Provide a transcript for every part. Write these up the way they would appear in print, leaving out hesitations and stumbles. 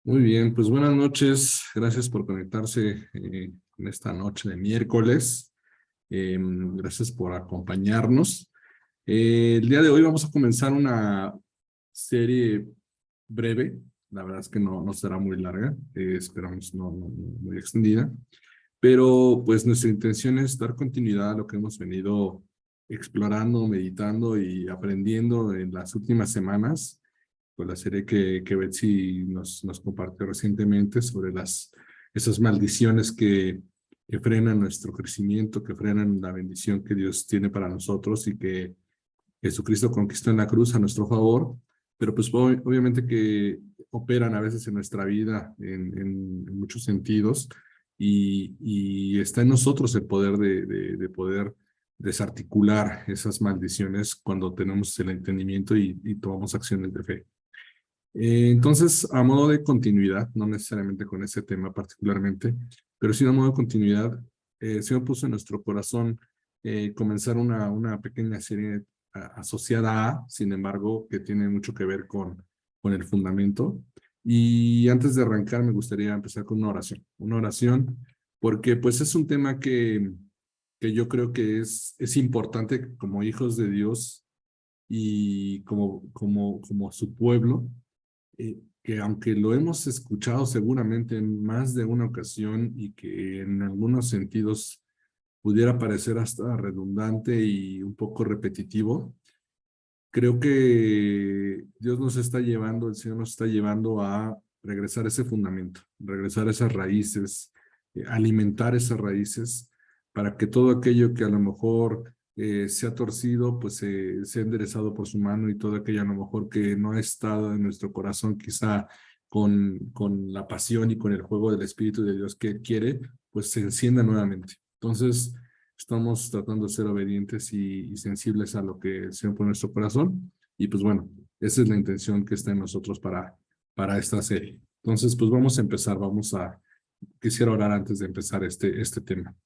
Muy bien, pues buenas noches. Gracias por conectarse en esta noche de miércoles. Gracias por acompañarnos. El día de hoy vamos a comenzar una serie breve. La verdad es que no será muy larga. Esperamos no muy extendida. Pero pues nuestra intención es dar continuidad a lo que hemos venido explorando, meditando y aprendiendo en las últimas semanas con la serie que Betsy nos compartió recientemente sobre esas maldiciones que frenan nuestro crecimiento, que frenan la bendición que Dios tiene para nosotros y que Jesucristo conquistó en la cruz a nuestro favor, pero pues obviamente que operan a veces en nuestra vida en muchos sentidos y está en nosotros el poder de poder desarticular esas maldiciones cuando tenemos el entendimiento y tomamos acciones de fe. Entonces, a modo de continuidad, no necesariamente con ese tema particularmente, pero sí a modo de continuidad, el Señor puso en nuestro corazón comenzar una pequeña serie asociada a, sin embargo, que tiene mucho que ver con el fundamento. Y antes de arrancar, me gustaría empezar con una oración, porque pues es un tema que yo creo que es importante como hijos de Dios y como su pueblo que aunque lo hemos escuchado seguramente en más de una ocasión y que en algunos sentidos pudiera parecer hasta redundante y un poco repetitivo, creo que Dios nos está llevando, el Señor nos está llevando a regresar a ese fundamento, regresar a esas raíces, alimentar esas raíces para que todo aquello que a lo mejor se ha torcido, pues se ha enderezado por su mano y todo aquello a lo mejor que no ha estado en nuestro corazón, quizá con la pasión y con el juego del Espíritu de Dios que Él quiere, pues se encienda nuevamente. Entonces, estamos tratando de ser obedientes y sensibles a lo que el Señor pone en nuestro corazón. Y pues bueno, esa es la intención que está en nosotros para esta serie. Entonces, pues vamos a empezar, quisiera orar antes de empezar este tema.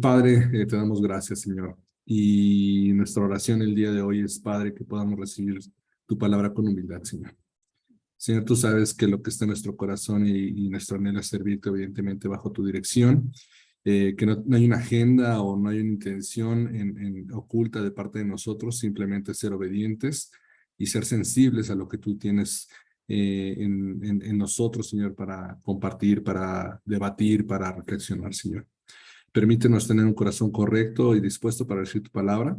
Padre, te damos gracias, Señor. Y nuestra oración el día de hoy es, Padre, que podamos recibir tu palabra con humildad, Señor. Señor, tú sabes que lo que está en nuestro corazón y nuestro anhelo es servirte, evidentemente, bajo tu dirección, que no hay una agenda o no hay una intención oculta de parte de nosotros, simplemente ser obedientes y ser sensibles a lo que tú tienes en nosotros, Señor, para compartir, para debatir, para reflexionar, Señor. Permítenos tener un corazón correcto y dispuesto para recibir tu palabra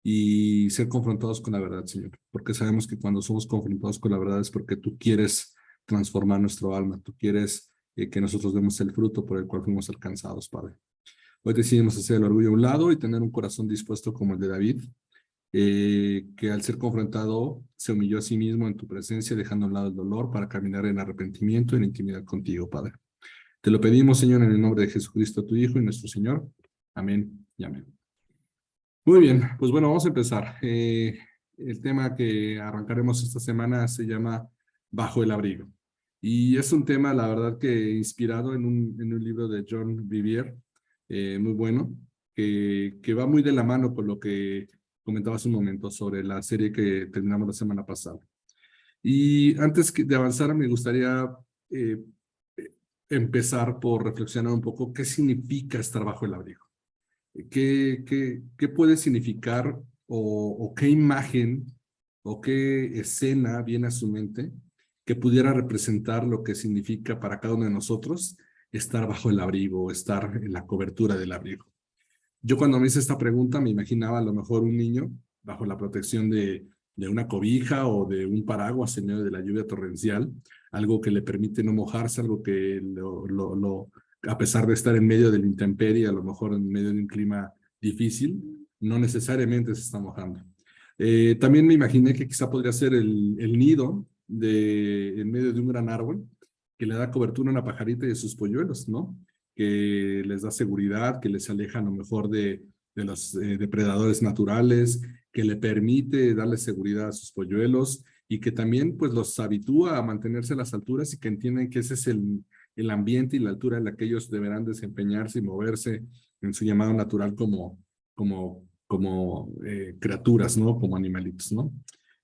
y ser confrontados con la verdad, Señor, porque sabemos que cuando somos confrontados con la verdad es porque tú quieres transformar nuestro alma, tú quieres que nosotros demos el fruto por el cual fuimos alcanzados, Padre. Hoy decidimos hacer el orgullo a un lado y tener un corazón dispuesto como el de David, que al ser confrontado se humilló a sí mismo en tu presencia, dejando a un lado el dolor para caminar en arrepentimiento y en intimidad contigo, Padre. Te lo pedimos, Señor, en el nombre de Jesucristo, tu Hijo y nuestro Señor. Amén y amén. Muy bien, pues bueno, vamos a empezar. El tema que arrancaremos esta semana se llama Bajo el abrigo. Y es un tema, la verdad, que inspirado en un libro de John Vivier, muy bueno, que va muy de la mano con lo que comentaba hace un momento sobre la serie que terminamos la semana pasada. Y antes de avanzar, me gustaría eh, empezar por reflexionar un poco qué significa estar bajo el abrigo. ¿Qué puede significar o qué imagen o qué escena viene a su mente que pudiera representar lo que significa para cada uno de nosotros estar bajo el abrigo, estar en la cobertura del abrigo? Yo cuando me hice esta pregunta me imaginaba a lo mejor un niño bajo la protección de una cobija o de un paraguas en medio de la lluvia torrencial, algo que le permite no mojarse, algo que a pesar de estar en medio de la intemperie, a lo mejor en medio de un clima difícil, no necesariamente se está mojando. También me imaginé que quizá podría ser el nido en medio de un gran árbol que le da cobertura a una pajarita y a sus polluelos, ¿no? Que les da seguridad, que les aleja a lo mejor de los depredadores naturales, que le permite darle seguridad a sus polluelos y que también pues los habitúa a mantenerse a las alturas y que entienden que ese es el ambiente y la altura en la que ellos deberán desempeñarse y moverse en su llamado natural como criaturas, ¿no? Como animalitos, ¿no?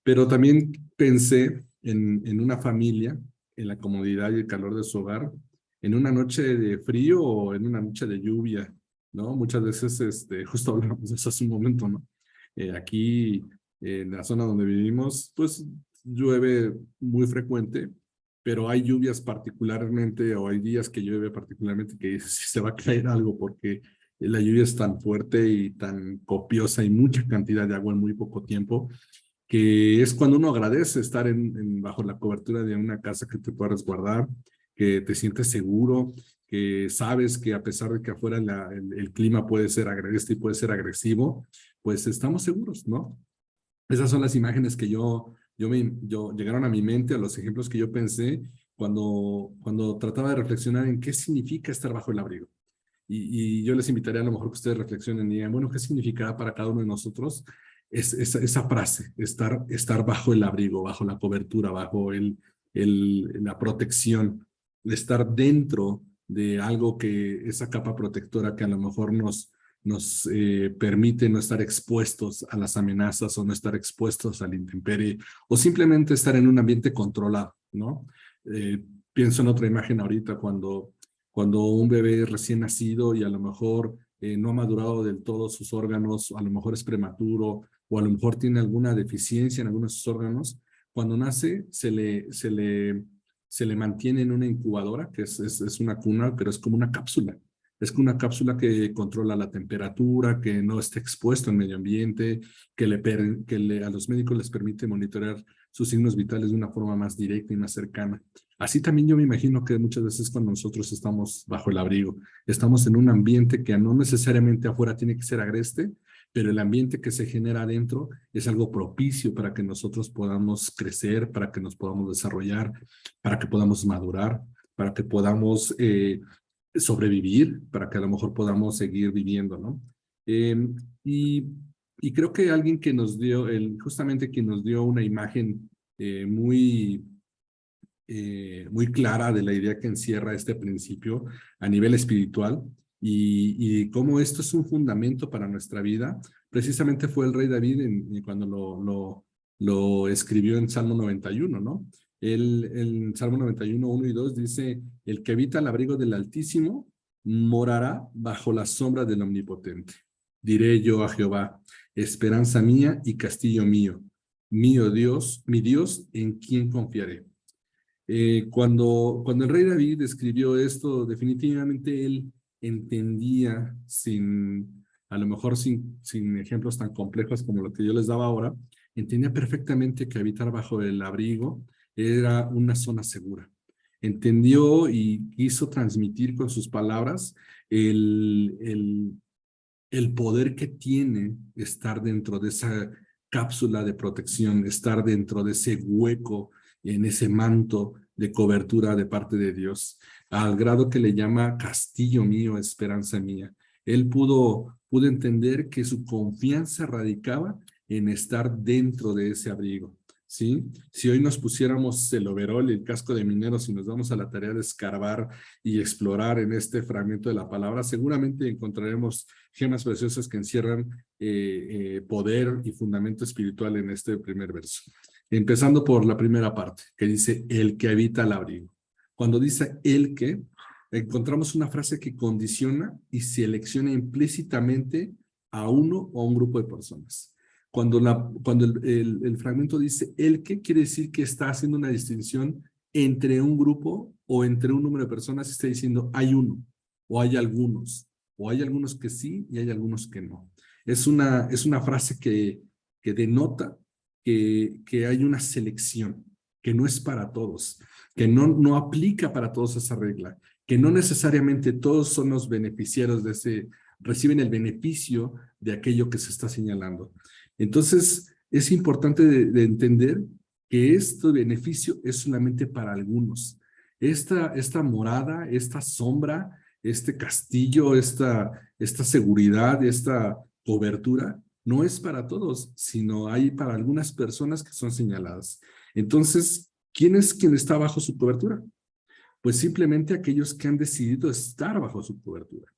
Pero también pensé en una familia en la comodidad y el calor de su hogar, en una noche de frío o en una noche de lluvia, ¿no? Muchas veces, justo hablamos de eso hace un momento, ¿no? Aquí, en la zona donde vivimos, pues llueve muy frecuente, pero hay lluvias particularmente, o hay días que llueve particularmente que sí se va a caer algo porque la lluvia es tan fuerte y tan copiosa y mucha cantidad de agua en muy poco tiempo, que es cuando uno agradece estar bajo la cobertura de una casa que te pueda resguardar, que te sientes seguro, que sabes que a pesar de que afuera el clima puede ser agreste y puede ser agresivo, pues estamos seguros, ¿no? Esas son las imágenes que yo llegaron a mi mente, a los ejemplos que yo pensé cuando trataba de reflexionar en qué significa estar bajo el abrigo. Y yo les invitaría a lo mejor que ustedes reflexionen y digan, bueno, ¿qué significará para cada uno de nosotros esa frase, estar bajo el abrigo, bajo la cobertura, bajo la protección, de estar dentro de algo que, esa capa protectora que a lo mejor nos permite no estar expuestos a las amenazas o no estar expuestos al intemperie o simplemente estar en un ambiente controlado, ¿no? Eh, Pienso en otra imagen ahorita cuando un bebé recién nacido y a lo mejor no ha madurado del todo sus órganos, a lo mejor es prematuro o a lo mejor tiene alguna deficiencia en algunos de sus órganos, cuando nace se le mantiene en una incubadora, que es una cuna, pero es como una cápsula. Es como una cápsula que controla la temperatura, que no esté expuesto al medio ambiente, a los médicos les permite monitorear sus signos vitales de una forma más directa y más cercana. Así también yo me imagino que muchas veces cuando nosotros estamos bajo el abrigo, estamos en un ambiente que no necesariamente afuera tiene que ser agreste, pero el ambiente que se genera adentro es algo propicio para que nosotros podamos crecer, para que nos podamos desarrollar, para que podamos madurar, para que podamos sobrevivir, para que a lo mejor podamos seguir viviendo, ¿no? Eh, y, y creo que alguien que nos dio, justamente quien nos dio una imagen muy clara de la idea que encierra este principio a nivel espiritual y cómo esto es un fundamento para nuestra vida. Precisamente fue el rey David cuando lo escribió en Salmo 91, ¿no? El Salmo 91, 1 y 2 dice, el que habita al abrigo del Altísimo morará bajo la sombra del Omnipotente. Diré yo a Jehová, esperanza mía y castillo mío, mío Dios, mi Dios, en quien confiaré. Cuando el rey David escribió esto, definitivamente él entendía, a lo mejor sin ejemplos tan complejos como lo que yo les daba ahora, entendía perfectamente que habitar bajo el abrigo era una zona segura. Entendió y quiso transmitir con sus palabras el poder que tiene estar dentro de esa cápsula de protección, estar dentro de ese hueco, en ese manto de cobertura de parte de Dios, al grado que le llama castillo mío, esperanza mía. Él pudo entender que su confianza radicaba en estar dentro de ese abrigo. ¿Sí? Si hoy nos pusiéramos el overol y el casco de mineros y nos damos a la tarea de escarbar y explorar en este fragmento de la palabra, seguramente encontraremos gemas preciosas que encierran poder y fundamento espiritual en este primer verso. Empezando por la primera parte, que dice el que habita al abrigo. Cuando dice el que, encontramos una frase que condiciona y selecciona implícitamente a uno o a un grupo de personas. Cuando el fragmento dice el que, quiere decir que está haciendo una distinción entre un grupo o entre un número de personas, está diciendo hay uno o hay algunos, o hay algunos que sí y hay algunos que no. Es una frase que denota que hay una selección, que no es para todos, que no aplica para todos esa regla, que no necesariamente todos son los beneficiarios reciben el beneficio de aquello que se está señalando. Entonces, es importante de entender que este beneficio es solamente para algunos. Esta morada, esta sombra, este castillo, esta seguridad, esta cobertura, no es para todos, sino hay para algunas personas que son señaladas. Entonces, ¿quién es quien está bajo su cobertura? Pues simplemente aquellos que han decidido estar bajo su cobertura.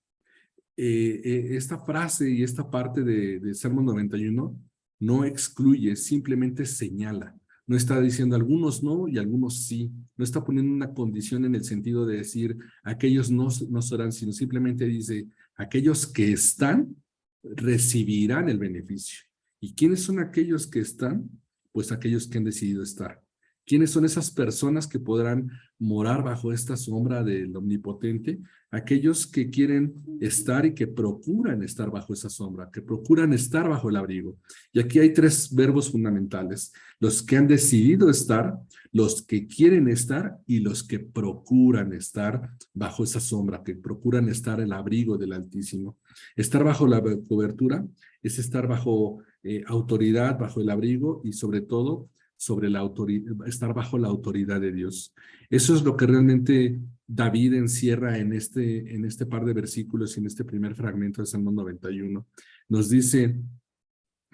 Esta frase y esta parte de Sermón 91 no excluye, simplemente señala. No está diciendo algunos no y algunos sí. No está poniendo una condición en el sentido de decir aquellos no serán, sino simplemente dice aquellos que están recibirán el beneficio. ¿Y quiénes son aquellos que están? Pues aquellos que han decidido estar. ¿Quiénes son esas personas que podrán morar bajo esta sombra del Omnipotente? Aquellos que quieren estar y que procuran estar bajo esa sombra, que procuran estar bajo el abrigo. Y aquí hay tres verbos fundamentales: los que han decidido estar, los que quieren estar y los que procuran estar bajo esa sombra, que procuran estar el abrigo del Altísimo. Estar bajo la cobertura es estar bajo autoridad, bajo el abrigo y sobre todo sobre la autoridad, estar bajo la autoridad de Dios. Eso es lo que realmente David encierra en este par de versículos y en este primer fragmento de Salmo 91. Nos dice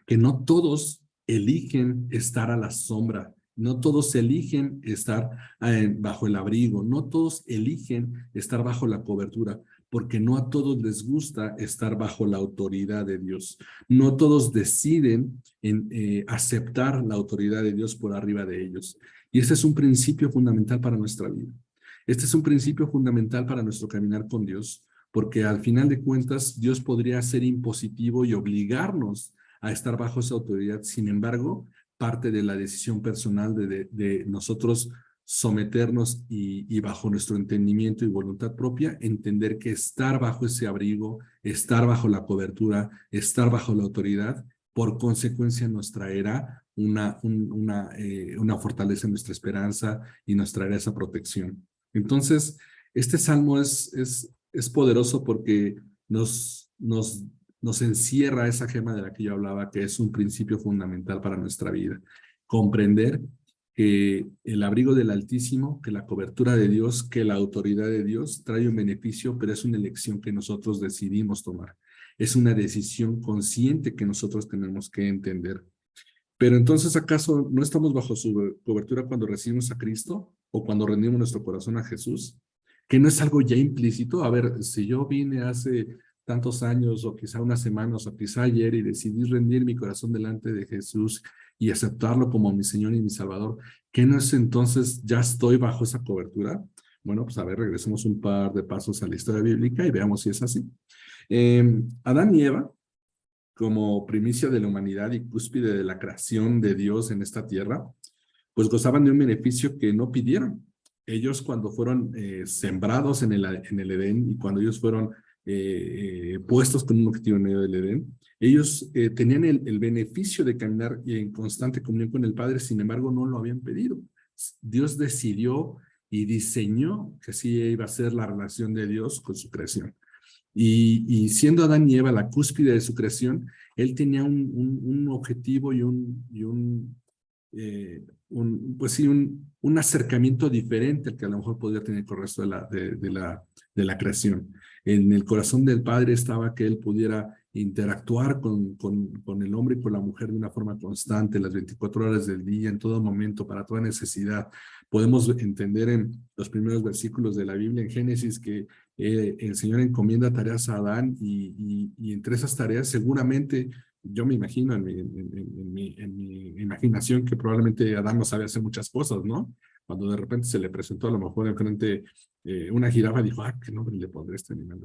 que no todos eligen estar a la sombra, no todos eligen estar bajo el abrigo, no todos eligen estar bajo la cobertura, porque no a todos les gusta estar bajo la autoridad de Dios. No todos deciden aceptar la autoridad de Dios por arriba de ellos. Y este es un principio fundamental para nuestra vida. Este es un principio fundamental para nuestro caminar con Dios, porque al final de cuentas Dios podría ser impositivo y obligarnos a estar bajo esa autoridad. Sin embargo, parte de la decisión personal de nosotros someternos y bajo nuestro entendimiento y voluntad propia, entender que estar bajo ese abrigo, estar bajo la cobertura, estar bajo la autoridad, por consecuencia nos traerá una fortaleza en nuestra esperanza y nos traerá esa protección. Entonces, este salmo es poderoso porque nos encierra esa gema de la que yo hablaba, que es un principio fundamental para nuestra vida. Comprender que el abrigo del Altísimo, que la cobertura de Dios, que la autoridad de Dios trae un beneficio, pero es una elección que nosotros decidimos tomar. Es una decisión consciente que nosotros tenemos que entender. Pero entonces, ¿acaso no estamos bajo su cobertura cuando recibimos a Cristo o cuando rendimos nuestro corazón a Jesús? Que no es algo ya implícito. A ver, si yo vine hace tantos años o quizá unas semanas o quizá ayer y decidí rendir mi corazón delante de Jesús y aceptarlo como mi Señor y mi Salvador, ¿qué no es entonces ya estoy bajo esa cobertura? Bueno, pues a ver, regresemos un par de pasos a la historia bíblica y veamos si es así. Adán y Eva, como primicia de la humanidad y cúspide de la creación de Dios en esta tierra, pues gozaban de un beneficio que no pidieron. Ellos cuando fueron sembrados en el Edén y cuando ellos fueron puestos con un objetivo en medio del Edén, ellos tenían el beneficio de caminar en constante comunión con el Padre, sin embargo no lo habían pedido. Dios decidió y diseñó que así iba a ser la relación de Dios con su creación. Y siendo Adán y Eva la cúspide de su creación, él tenía un objetivo y pues sí, un acercamiento diferente al que a lo mejor podría tener con el resto de la creación. En el corazón del Padre estaba que él pudiera interactuar con el hombre y con la mujer de una forma constante, las 24 horas del día, en todo momento, para toda necesidad. Podemos entender en los primeros versículos de la Biblia, en Génesis, que el Señor encomienda tareas a Adán y entre esas tareas seguramente yo me imagino en mi imaginación que probablemente Adán no sabe hacer muchas cosas, ¿no? Cuando de repente se le presentó a lo mejor enfrente una jirafa, dijo, ah, ¿qué nombre le pondré a este animal?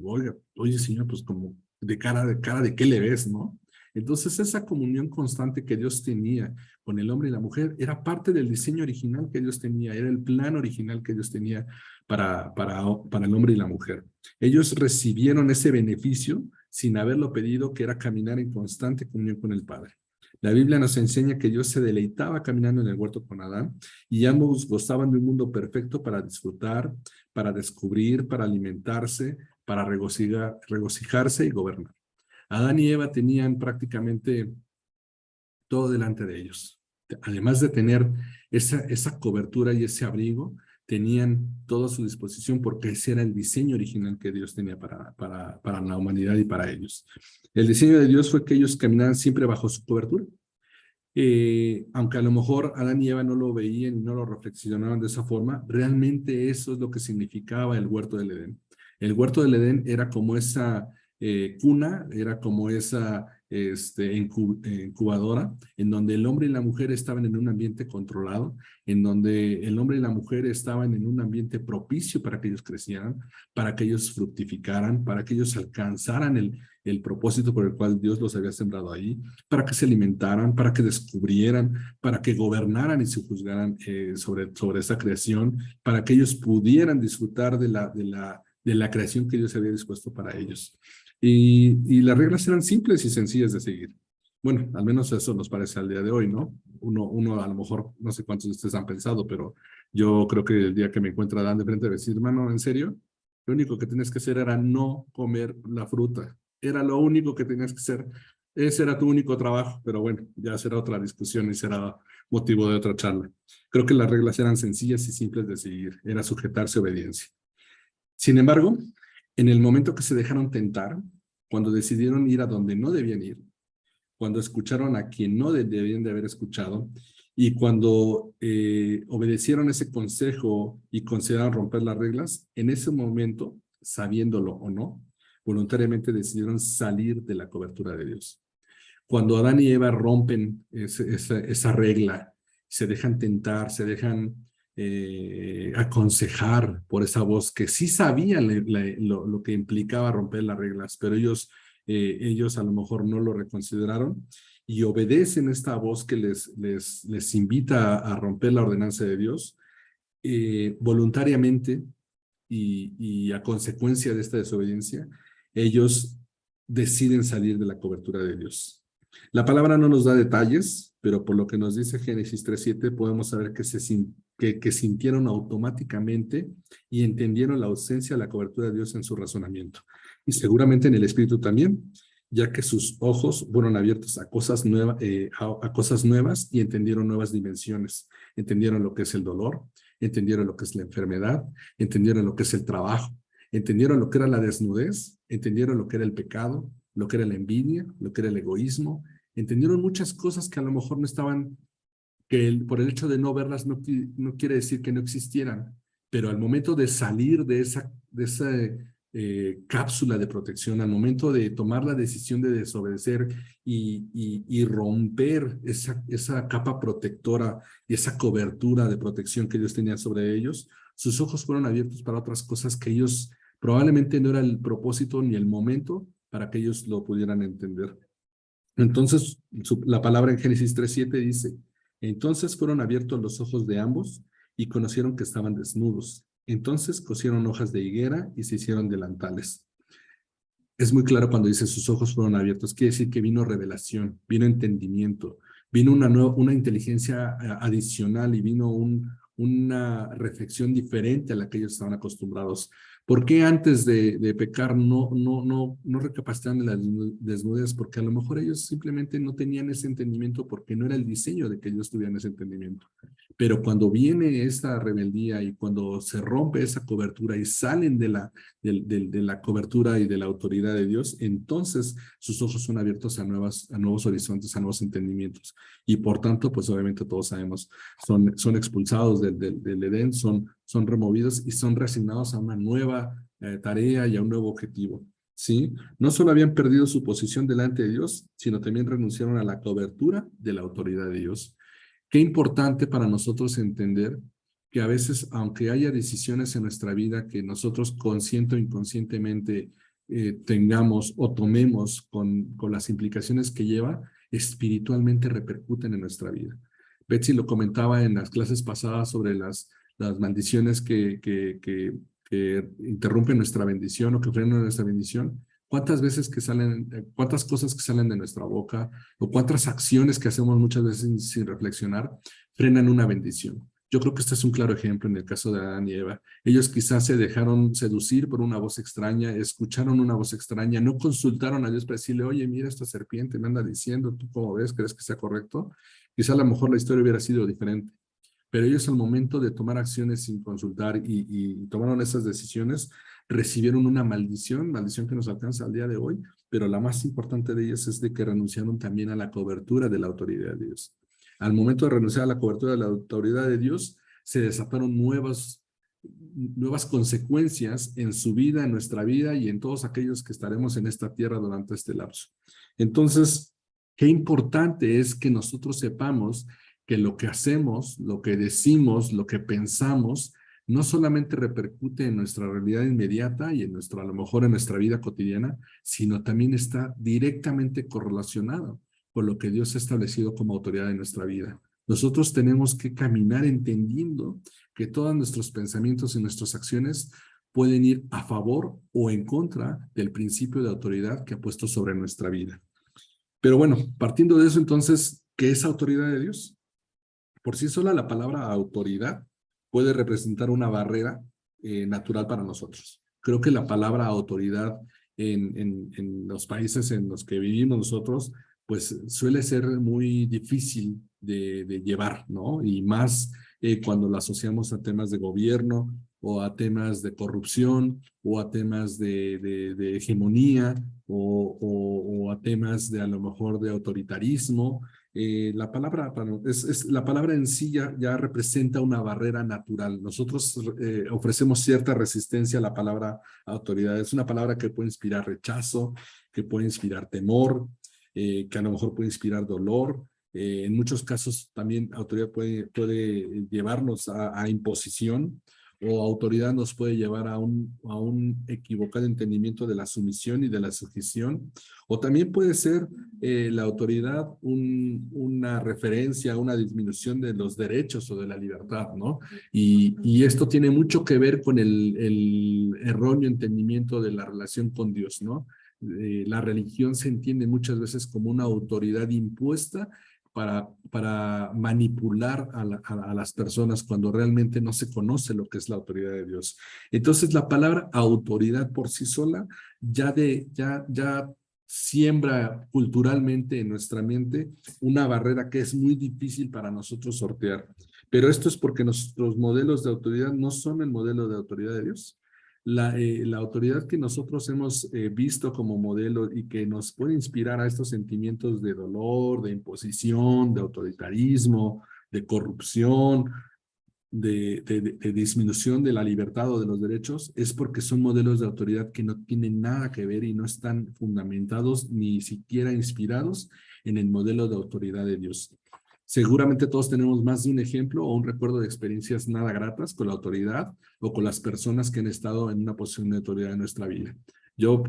Oye, señor, pues como de cara de qué le ves, ¿no? Entonces esa comunión constante que Dios tenía con el hombre y la mujer era parte del diseño original que Dios tenía, era el plan original que Dios tenía para el hombre y la mujer. Ellos recibieron ese beneficio sin haberlo pedido, que era caminar en constante comunión con el Padre. La Biblia nos enseña que Dios se deleitaba caminando en el huerto con Adán y ambos gozaban de un mundo perfecto para disfrutar, para descubrir, para alimentarse, para regocijarse y gobernar. Adán y Eva tenían prácticamente todo delante de ellos. Además de tener esa cobertura y ese abrigo, tenían todo a su disposición porque ese era el diseño original que Dios tenía para la humanidad y para ellos. El diseño de Dios fue que ellos caminaran siempre bajo su cobertura. Aunque a lo mejor Adán y Eva no lo veían y no lo reflexionaban de esa forma, realmente eso es lo que significaba el huerto del Edén. El huerto del Edén era como esa cuna, era como esa incubadora, en donde el hombre y la mujer estaban en un ambiente controlado, en donde el hombre y la mujer estaban en un ambiente propicio para que ellos crecieran, para que ellos fructificaran, para que ellos alcanzaran el propósito por el cual Dios los había sembrado ahí, para que se alimentaran, para que descubrieran, para que gobernaran y se juzgaran sobre esa creación, para que ellos pudieran disfrutar de la creación que Dios había dispuesto para ellos. Y las reglas eran simples y sencillas de seguir. Bueno, al menos eso nos parece al día de hoy, ¿no? Uno a lo mejor, no sé cuántos de ustedes han pensado, pero yo creo que el día que me encuentra Dan de frente a decir, hermano, ¿en serio? Lo único que tenías que hacer era no comer la fruta. Era lo único que tenías que hacer. Ese era tu único trabajo, pero bueno, ya será otra discusión y será motivo de otra charla. Creo que las reglas eran sencillas y simples de seguir. Era sujetarse a obediencia. Sin embargo, en el momento que se dejaron tentar, cuando decidieron ir a donde no debían ir, cuando escucharon a quien no debían de haber escuchado y cuando obedecieron ese consejo y consideraron romper las reglas, en ese momento, sabiéndolo o no, voluntariamente decidieron salir de la cobertura de Dios. Cuando Adán y Eva rompen esa regla, se dejan tentar, se dejan aconsejar por esa voz que sí sabían lo que implicaba romper las reglas, pero ellos a lo mejor no lo reconsideraron y obedecen esta voz que les invita a romper la ordenanza de Dios voluntariamente y a consecuencia de esta desobediencia, ellos deciden salir de la cobertura de Dios. La palabra no nos da detalles, pero por lo que nos dice Génesis 3:7 podemos saber que sintieron automáticamente y entendieron la ausencia de la cobertura de Dios en su razonamiento. Y seguramente en el espíritu también, ya que sus ojos fueron abiertos a cosas nuevas y entendieron nuevas dimensiones. Entendieron lo que es el dolor, entendieron lo que es la enfermedad, entendieron lo que es el trabajo, entendieron lo que era la desnudez, entendieron lo que era el pecado, lo que era la envidia, lo que era el egoísmo, entendieron muchas cosas que a lo mejor no estaban, por el hecho de no verlas no quiere decir que no existieran, pero al momento de salir de esa cápsula de protección, al momento de tomar la decisión de desobedecer y romper esa capa protectora y esa cobertura de protección que Dios tenía sobre ellos, sus ojos fueron abiertos para otras cosas que ellos probablemente no era el propósito ni el momento para que ellos lo pudieran entender. Entonces, la palabra en Génesis 3:7 dice, entonces fueron abiertos los ojos de ambos y conocieron que estaban desnudos. Entonces cosieron hojas de higuera y se hicieron delantales. Es muy claro cuando dice sus ojos fueron abiertos, quiere decir que vino revelación, vino entendimiento, vino una inteligencia adicional y vino una reflexión diferente a la que ellos estaban acostumbrados. ¿Por qué antes de pecar no recapacitaban de las desnudez? Porque a lo mejor ellos simplemente no tenían ese entendimiento porque no era el diseño de que ellos tuvieran ese entendimiento. Pero cuando viene esta rebeldía y cuando se rompe esa cobertura y salen de la cobertura y de la autoridad de Dios, entonces sus ojos son abiertos a nuevos horizontes, a nuevos entendimientos. Y por tanto, pues obviamente todos sabemos, son expulsados del Edén, son removidos y son reasignados a una nueva tarea y a un nuevo objetivo. ¿Sí? No solo habían perdido su posición delante de Dios, sino también renunciaron a la cobertura de la autoridad de Dios. Qué importante para nosotros entender que a veces, aunque haya decisiones en nuestra vida que nosotros consciente o inconscientemente tengamos o tomemos con las implicaciones que lleva, espiritualmente repercuten en nuestra vida. Betsy lo comentaba en las clases pasadas sobre las maldiciones que interrumpen nuestra bendición o que frenan nuestra bendición. Cuántas cosas que salen de nuestra boca o cuántas acciones que hacemos muchas veces sin reflexionar frenan una bendición. Yo creo que este es un claro ejemplo en el caso de Adán y Eva. Ellos quizás se dejaron seducir por una voz extraña, escucharon una voz extraña, no consultaron a Dios para decirle, oye, mira esta serpiente me anda diciendo, ¿tú cómo ves? ¿Crees que sea correcto? Quizá a lo mejor la historia hubiera sido diferente. Pero ellos al momento de tomar acciones sin consultar y tomaron esas decisiones, recibieron una maldición que nos alcanza al día de hoy, pero la más importante de ellas es de que renunciaron también a la cobertura de la autoridad de Dios. Al momento de renunciar a la cobertura de la autoridad de Dios, se desataron nuevas consecuencias en su vida, en nuestra vida y en todos aquellos que estaremos en esta tierra durante este lapso. Entonces, qué importante es que nosotros sepamos que lo que hacemos, lo que decimos, lo que pensamos, no solamente repercute en nuestra realidad inmediata y en nuestro, a lo mejor en nuestra vida cotidiana, sino también está directamente correlacionado con lo que Dios ha establecido como autoridad en nuestra vida. Nosotros tenemos que caminar entendiendo que todos nuestros pensamientos y nuestras acciones pueden ir a favor o en contra del principio de autoridad que ha puesto sobre nuestra vida. Pero bueno, partiendo de eso entonces, ¿qué es autoridad de Dios? Por sí sola la palabra autoridad puede representar una barrera natural para nosotros. Creo que la palabra autoridad en los países en los que vivimos nosotros, pues suele ser muy difícil de llevar, ¿no? Y más cuando la asociamos a temas de gobierno o a temas de corrupción o a temas de hegemonía o a temas de a lo mejor de autoritarismo. La palabra, la palabra en sí ya representa una barrera natural. Nosotros ofrecemos cierta resistencia a la palabra autoridad. Es una palabra que puede inspirar rechazo, que puede inspirar temor, que a lo mejor puede inspirar dolor. En muchos casos también autoridad puede llevarnos a imposición, o autoridad nos puede llevar a un equivocado entendimiento de la sumisión y de la sujeción, o también puede ser la autoridad una referencia, una disminución de los derechos o de la libertad, ¿no? Y esto tiene mucho que ver con el erróneo entendimiento de la relación con Dios, ¿no? La religión se entiende muchas veces como una autoridad impuesta para manipular a las personas cuando realmente no se conoce lo que es la autoridad de Dios. Entonces, la palabra autoridad por sí sola ya siembra culturalmente en nuestra mente una barrera que es muy difícil para nosotros sortear. Pero esto es porque nuestros modelos de autoridad no son el modelo de autoridad de Dios. La autoridad que nosotros hemos visto como modelo y que nos puede inspirar a estos sentimientos de dolor, de imposición, de autoritarismo, de corrupción, de disminución de la libertad o de los derechos, es porque son modelos de autoridad que no tienen nada que ver y no están fundamentados ni siquiera inspirados en el modelo de autoridad de Dios. Seguramente todos tenemos más de un ejemplo o un recuerdo de experiencias nada gratas con la autoridad o con las personas que han estado en una posición de autoridad en nuestra vida. Yo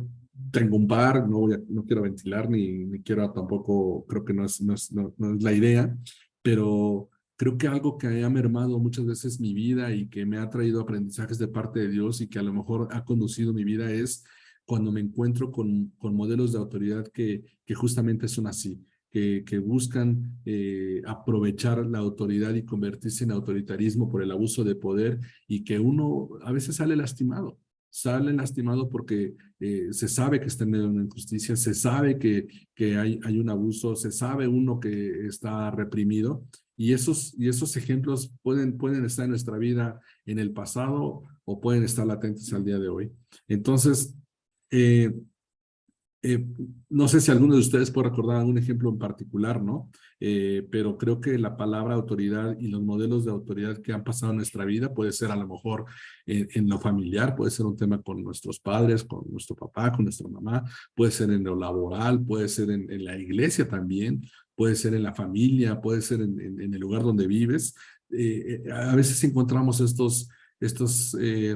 tengo un par, no quiero ventilar ni quiero tampoco, creo que no es la idea, pero creo que algo que ha mermado muchas veces mi vida y que me ha traído aprendizajes de parte de Dios y que a lo mejor ha conducido mi vida es cuando me encuentro con modelos de autoridad que justamente son así, que buscan aprovechar la autoridad y convertirse en autoritarismo por el abuso de poder y que uno a veces sale lastimado porque se sabe que está en medio de una injusticia, se sabe que hay un abuso, se sabe uno que está reprimido y esos ejemplos pueden estar en nuestra vida en el pasado o pueden estar latentes al día de hoy. Entonces, eh, eh, no sé si alguno de ustedes puede recordar algún ejemplo en particular, ¿no? Pero creo que la palabra autoridad y los modelos de autoridad que han pasado en nuestra vida puede ser a lo mejor en lo familiar, puede ser un tema con nuestros padres, con nuestro papá, con nuestra mamá, puede ser en lo laboral, puede ser en la iglesia también, puede ser en la familia, puede ser en el lugar donde vives. A veces encontramos estos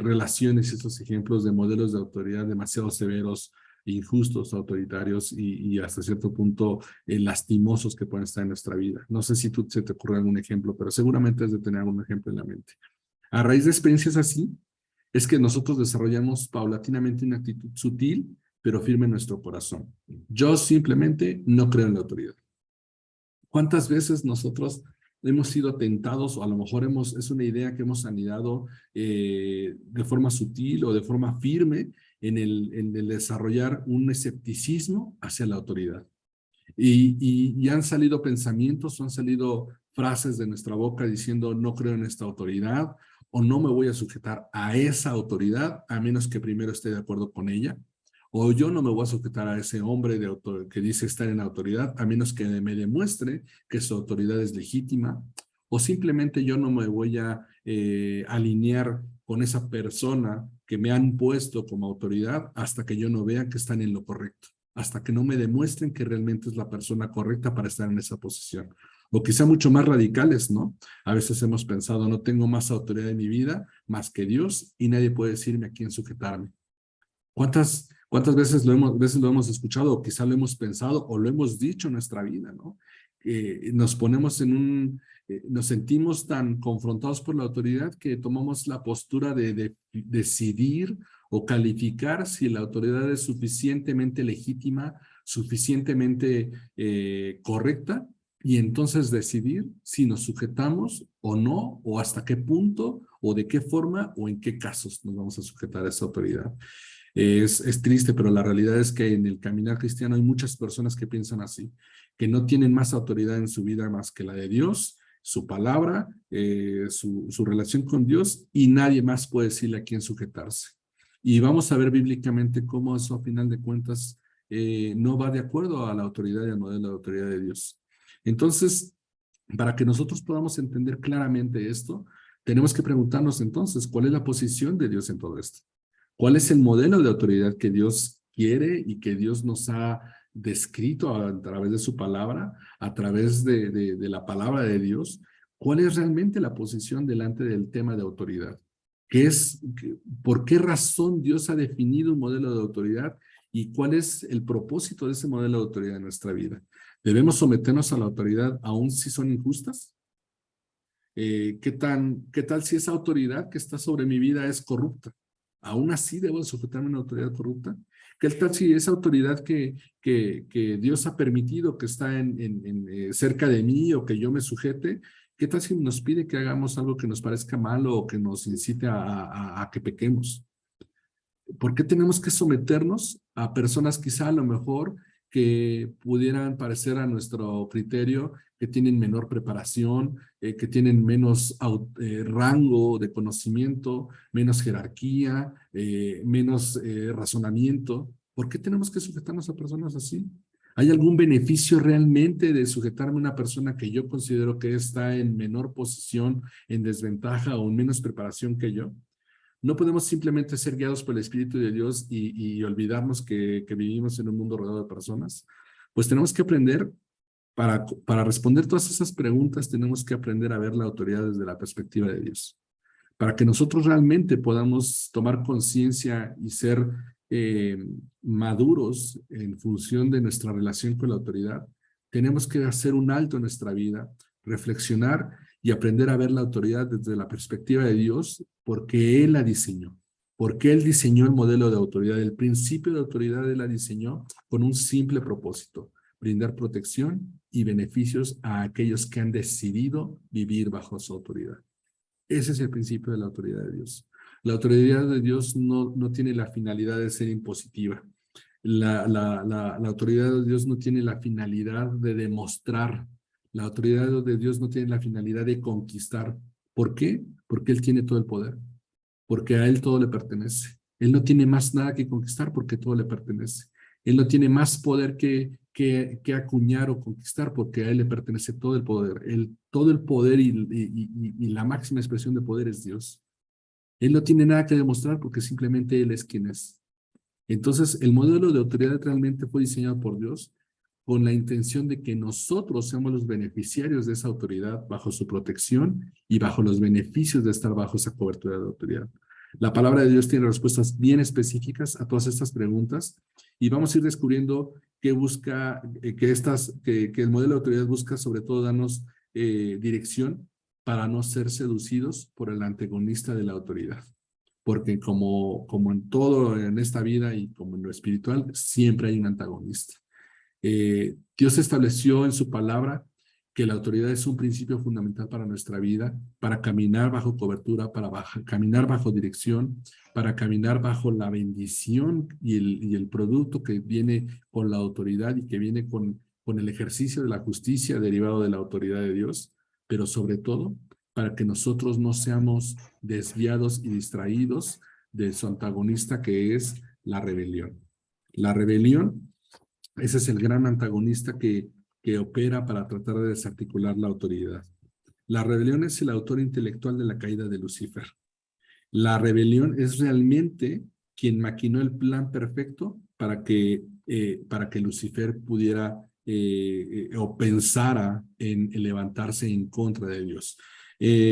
relaciones, estos ejemplos de modelos de autoridad demasiado severos, injustos, autoritarios y hasta cierto punto lastimosos que pueden estar en nuestra vida. No sé si se te ocurre algún ejemplo, pero seguramente has de tener algún ejemplo en la mente. A raíz de experiencias así, es que nosotros desarrollamos paulatinamente una actitud sutil, pero firme en nuestro corazón. Yo simplemente no creo en la autoridad. ¿Cuántas veces nosotros hemos sido tentados o a lo mejor es una idea que hemos anidado de forma sutil o de forma firme en el desarrollar un escepticismo hacia la autoridad? Y han salido pensamientos o han salido frases de nuestra boca diciendo no creo en esta autoridad o no me voy a sujetar a esa autoridad a menos que primero esté de acuerdo con ella. O yo no me voy a sujetar a ese hombre que dice estar en autoridad a menos que me demuestre que su autoridad es legítima. o simplemente yo no me voy a alinear con esa persona que me han puesto como autoridad hasta que yo no vea que están en lo correcto, hasta que no me demuestren que realmente es la persona correcta para estar en esa posición. O quizá mucho más radicales, ¿no? A veces hemos pensado, no tengo más autoridad en mi vida más que Dios y nadie puede decirme a quién sujetarme. ¿Cuántas veces lo hemos escuchado o quizá lo hemos pensado o lo hemos dicho en nuestra vida, ¿no? Nos ponemos nos sentimos tan confrontados por la autoridad que tomamos la postura de decidir o calificar si la autoridad es suficientemente legítima, suficientemente correcta, y entonces decidir si nos sujetamos o no, o hasta qué punto, o de qué forma, o en qué casos nos vamos a sujetar a esa autoridad. Es triste, pero la realidad es que en el caminar cristiano hay muchas personas que piensan así, que no tienen más autoridad en su vida más que la de Dios, su palabra, su relación con Dios, y nadie más puede decirle a quién sujetarse. Y vamos a ver bíblicamente cómo eso a final de cuentas no va de acuerdo a la autoridad y al modelo de autoridad de Dios. Entonces, para que nosotros podamos entender claramente esto, tenemos que preguntarnos entonces, ¿cuál es la posición de Dios en todo esto? ¿Cuál es el modelo de autoridad que Dios quiere y que Dios nos ha descrito a través de su palabra, a través de la palabra de Dios? ¿Cuál es realmente la posición delante del tema de autoridad? ¿Por qué razón Dios ha definido un modelo de autoridad y cuál es el propósito de ese modelo de autoridad en nuestra vida? ¿Debemos someternos a la autoridad aun si son injustas? ¿Qué tal si esa autoridad que está sobre mi vida es corrupta? ¿Aún así debo sujetarme a una autoridad corrupta? ¿Qué tal si esa autoridad que Dios ha permitido que está cerca de mí o que yo me sujete, qué tal si nos pide que hagamos algo que nos parezca malo o que nos incite a que pequemos? ¿Por qué tenemos que someternos a personas quizá a lo mejor que pudieran parecer a nuestro criterio que tienen menor preparación, que tienen menos rango de conocimiento, menos jerarquía, menos razonamiento? ¿Por qué tenemos que sujetarnos a personas así? ¿Hay algún beneficio realmente de sujetarme a una persona que yo considero que está en menor posición, en desventaja o en menos preparación que yo? No podemos simplemente ser guiados por el Espíritu de Dios y olvidarnos que vivimos en un mundo rodeado de personas. Pues tenemos que aprender, para responder todas esas preguntas, tenemos que aprender a ver la autoridad desde la perspectiva de Dios. Para que nosotros realmente podamos tomar conciencia y ser maduros en función de nuestra relación con la autoridad, tenemos que hacer un alto en nuestra vida, reflexionar y aprender a ver la autoridad desde la perspectiva de Dios, porque Él la diseñó. Porque Él diseñó el modelo de autoridad. El principio de autoridad Él la diseñó con un simple propósito: brindar protección y beneficios a aquellos que han decidido vivir bajo su autoridad. Ese es el principio de la autoridad de Dios. La autoridad de Dios no tiene la finalidad de ser impositiva. La autoridad de Dios no tiene la finalidad de demostrar. La autoridad de Dios no tiene la finalidad de conquistar. ¿Por qué? Porque Él tiene todo el poder. Porque a Él todo le pertenece. Él no tiene más nada que conquistar porque todo le pertenece. Él no tiene más poder que acuñar o conquistar porque a Él le pertenece todo el poder. Todo el poder y la máxima expresión de poder es Dios. Él no tiene nada que demostrar porque simplemente Él es quien es. Entonces, el modelo de autoridad realmente fue diseñado por Dios con la intención de que nosotros seamos los beneficiarios de esa autoridad bajo su protección y bajo los beneficios de estar bajo esa cobertura de autoridad. La palabra de Dios tiene respuestas bien específicas a todas estas preguntas y vamos a ir descubriendo que busca, que el modelo de autoridad busca sobre todo darnos dirección para no ser seducidos por el antagonista de la autoridad. Porque como en todo en esta vida y como en lo espiritual, siempre hay un antagonista. Dios estableció en su palabra que la autoridad es un principio fundamental para nuestra vida, para caminar bajo cobertura, caminar bajo dirección, para caminar bajo la bendición y el producto que viene con la autoridad y que viene con el ejercicio de la justicia derivado de la autoridad de Dios, pero sobre todo para que nosotros no seamos desviados y distraídos de su antagonista, que es la rebelión. La rebelión, ese es el gran antagonista que opera para tratar de desarticular la autoridad. La rebelión es el autor intelectual de la caída de Lucifer. La rebelión es realmente quien maquinó el plan perfecto para que Lucifer pudiera o pensara en levantarse en contra de Dios.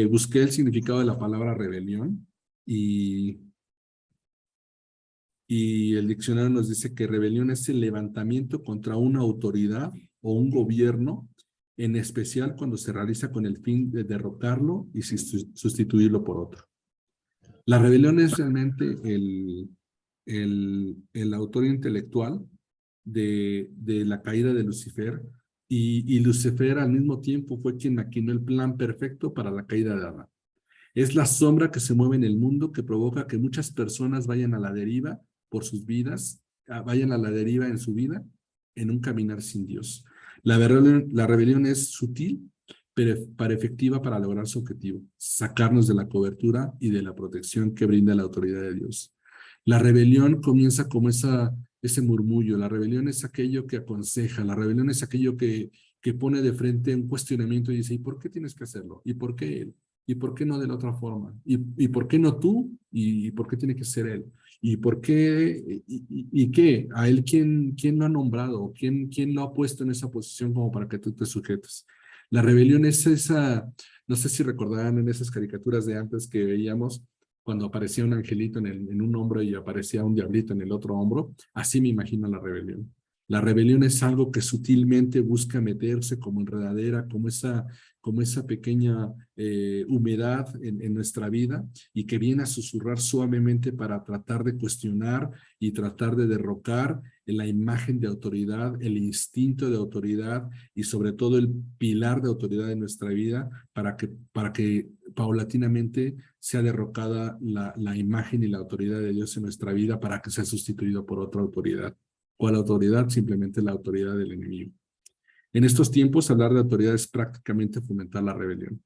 Busqué el significado de la palabra rebelión y, y el diccionario nos dice que rebelión es el levantamiento contra una autoridad o un gobierno, en especial cuando se realiza con el fin de derrocarlo y sustituirlo por otro. La rebelión es realmente el autor intelectual de la caída de Lucifer y Lucifer al mismo tiempo fue quien maquinó el plan perfecto para la caída de Adán. Es la sombra que se mueve en el mundo que provoca que muchas personas vayan a la deriva por sus vidas, vayan a la deriva en su vida, en un caminar sin Dios. La rebelión es sutil, pero efectiva para lograr su objetivo, sacarnos de la cobertura y de la protección que brinda la autoridad de Dios. La rebelión comienza como ese murmullo, la rebelión es aquello que aconseja, la rebelión es aquello que pone de frente un cuestionamiento y dice, ¿y por qué tienes que hacerlo? ¿Y por qué él? ¿Y por qué no de la otra forma? ¿Y por qué no tú? ¿Y por qué tiene que ser él? ¿Y por qué? ¿Y qué? ¿A él quién lo ha nombrado? ¿Quién lo ha puesto en esa posición como para que tú te sujetes? La rebelión es esa, no sé si recordarán en esas caricaturas de antes que veíamos, cuando aparecía un angelito en un hombro y aparecía un diablito en el otro hombro, así me imagino la rebelión. La rebelión es algo que sutilmente busca meterse como enredadera, como esa pequeña humedad en nuestra vida y que viene a susurrar suavemente para tratar de cuestionar y tratar de derrocar la imagen de autoridad, el instinto de autoridad y sobre todo el pilar de autoridad de nuestra vida para que paulatinamente sea derrocada la imagen y la autoridad de Dios en nuestra vida para que sea sustituido por otra autoridad. ¿Cuál autoridad? Simplemente la autoridad del enemigo. En estos tiempos, hablar de autoridad es prácticamente fomentar la rebelión.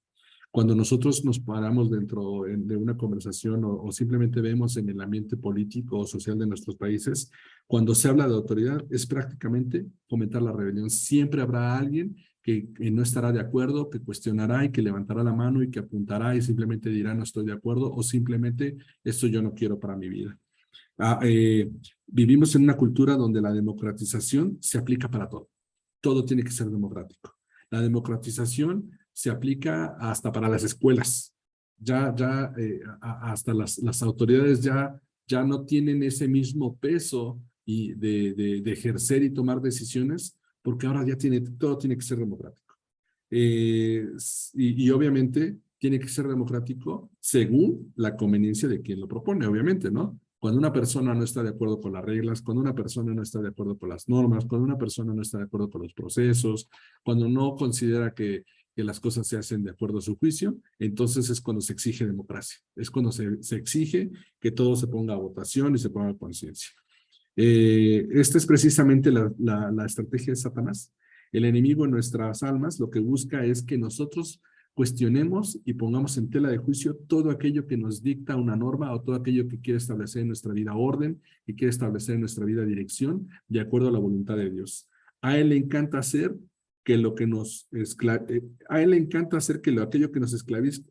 Cuando nosotros nos paramos dentro de una conversación o simplemente vemos en el ambiente político o social de nuestros países, cuando se habla de autoridad es prácticamente fomentar la rebelión. Siempre habrá alguien que no estará de acuerdo, que cuestionará y que levantará la mano y que apuntará y simplemente dirá no estoy de acuerdo o simplemente esto yo no quiero para mi vida. Vivimos en una cultura donde la democratización se aplica para todo. Todo tiene que ser democrático. La democratización se aplica hasta para las escuelas. Hasta las autoridades ya no tienen ese mismo peso de ejercer y tomar decisiones, porque ahora todo tiene que ser democrático. Y obviamente tiene que ser democrático según la conveniencia de quien lo propone, obviamente, ¿no? Cuando una persona no está de acuerdo con las reglas, cuando una persona no está de acuerdo con las normas, cuando una persona no está de acuerdo con los procesos, cuando no considera que las cosas se hacen de acuerdo a su juicio, entonces es cuando se exige democracia, es cuando se exige que todo se ponga a votación y se ponga a conciencia. Esta es precisamente la estrategia de Satanás. El enemigo en nuestras almas lo que busca es que nosotros cuestionemos y pongamos en tela de juicio todo aquello que nos dicta una norma o todo aquello que quiere establecer en nuestra vida orden y quiere establecer en nuestra vida dirección de acuerdo a la voluntad de Dios. A él le encanta hacer que lo que a él le encanta hacer que aquello que nos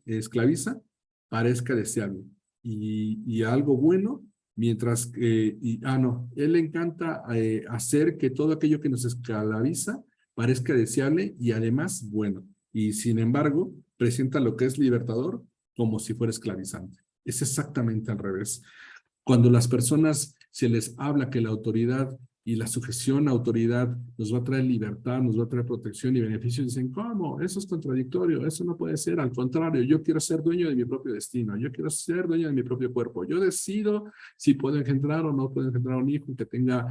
esclaviza parezca deseable y algo bueno, mientras que, él le encanta hacer que todo aquello que nos esclaviza parezca deseable y además bueno. Y sin embargo, presenta lo que es libertador como si fuera esclavizante. Es exactamente al revés. Cuando las personas se les habla que la autoridad y la sujeción a autoridad nos va a traer libertad, nos va a traer protección y beneficios, dicen, ¿cómo? Eso es contradictorio, eso no puede ser, al contrario, yo quiero ser dueño de mi propio destino, yo quiero ser dueño de mi propio cuerpo, yo decido si puedo engendrar o no puedo engendrar un hijo que tenga,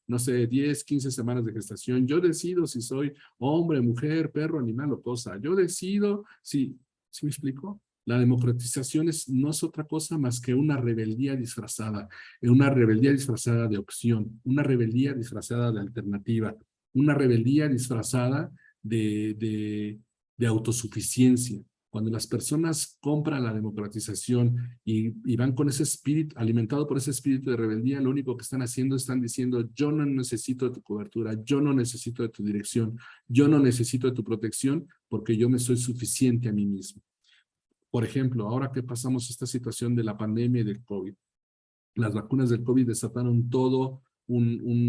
no sé, 10, 15 semanas de gestación, yo decido si soy hombre, mujer, perro, animal o cosa, yo decido si, ¿sí me explico? La democratización no es otra cosa más que una rebeldía disfrazada de opción, una rebeldía disfrazada de alternativa, una rebeldía disfrazada de autosuficiencia. Cuando las personas compran la democratización y van con ese espíritu, alimentado por ese espíritu de rebeldía, lo único que están haciendo, están diciendo, yo no necesito de tu cobertura, yo no necesito de tu dirección, yo no necesito de tu protección, porque yo me soy suficiente a mí mismo. Por ejemplo, ahora que pasamos esta situación de la pandemia y del COVID, las vacunas del COVID desataron todo un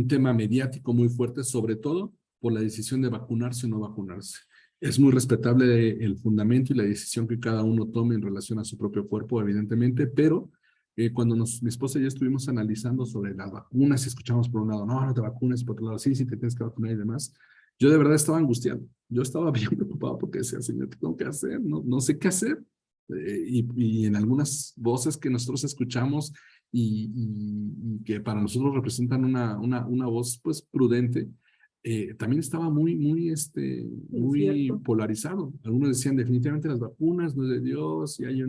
tema mediático muy fuerte, sobre todo por la decisión de vacunarse o no vacunarse. Es muy respetable el fundamento y la decisión que cada uno tome en relación a su propio cuerpo, evidentemente, pero cuando mi esposa y yo estuvimos analizando sobre las vacunas, y escuchamos por un lado, no, no te vacunes, por otro lado, sí, sí, te tienes que vacunar y demás, yo de verdad estaba angustiado. Yo estaba bien preocupado porque decía, Señor, ¿qué tengo que hacer? No, no sé qué hacer. Y en algunas voces que nosotros escuchamos y que para nosotros representan una voz pues prudente, también estaba muy polarizado. Algunos decían definitivamente las vacunas no es de Dios y hay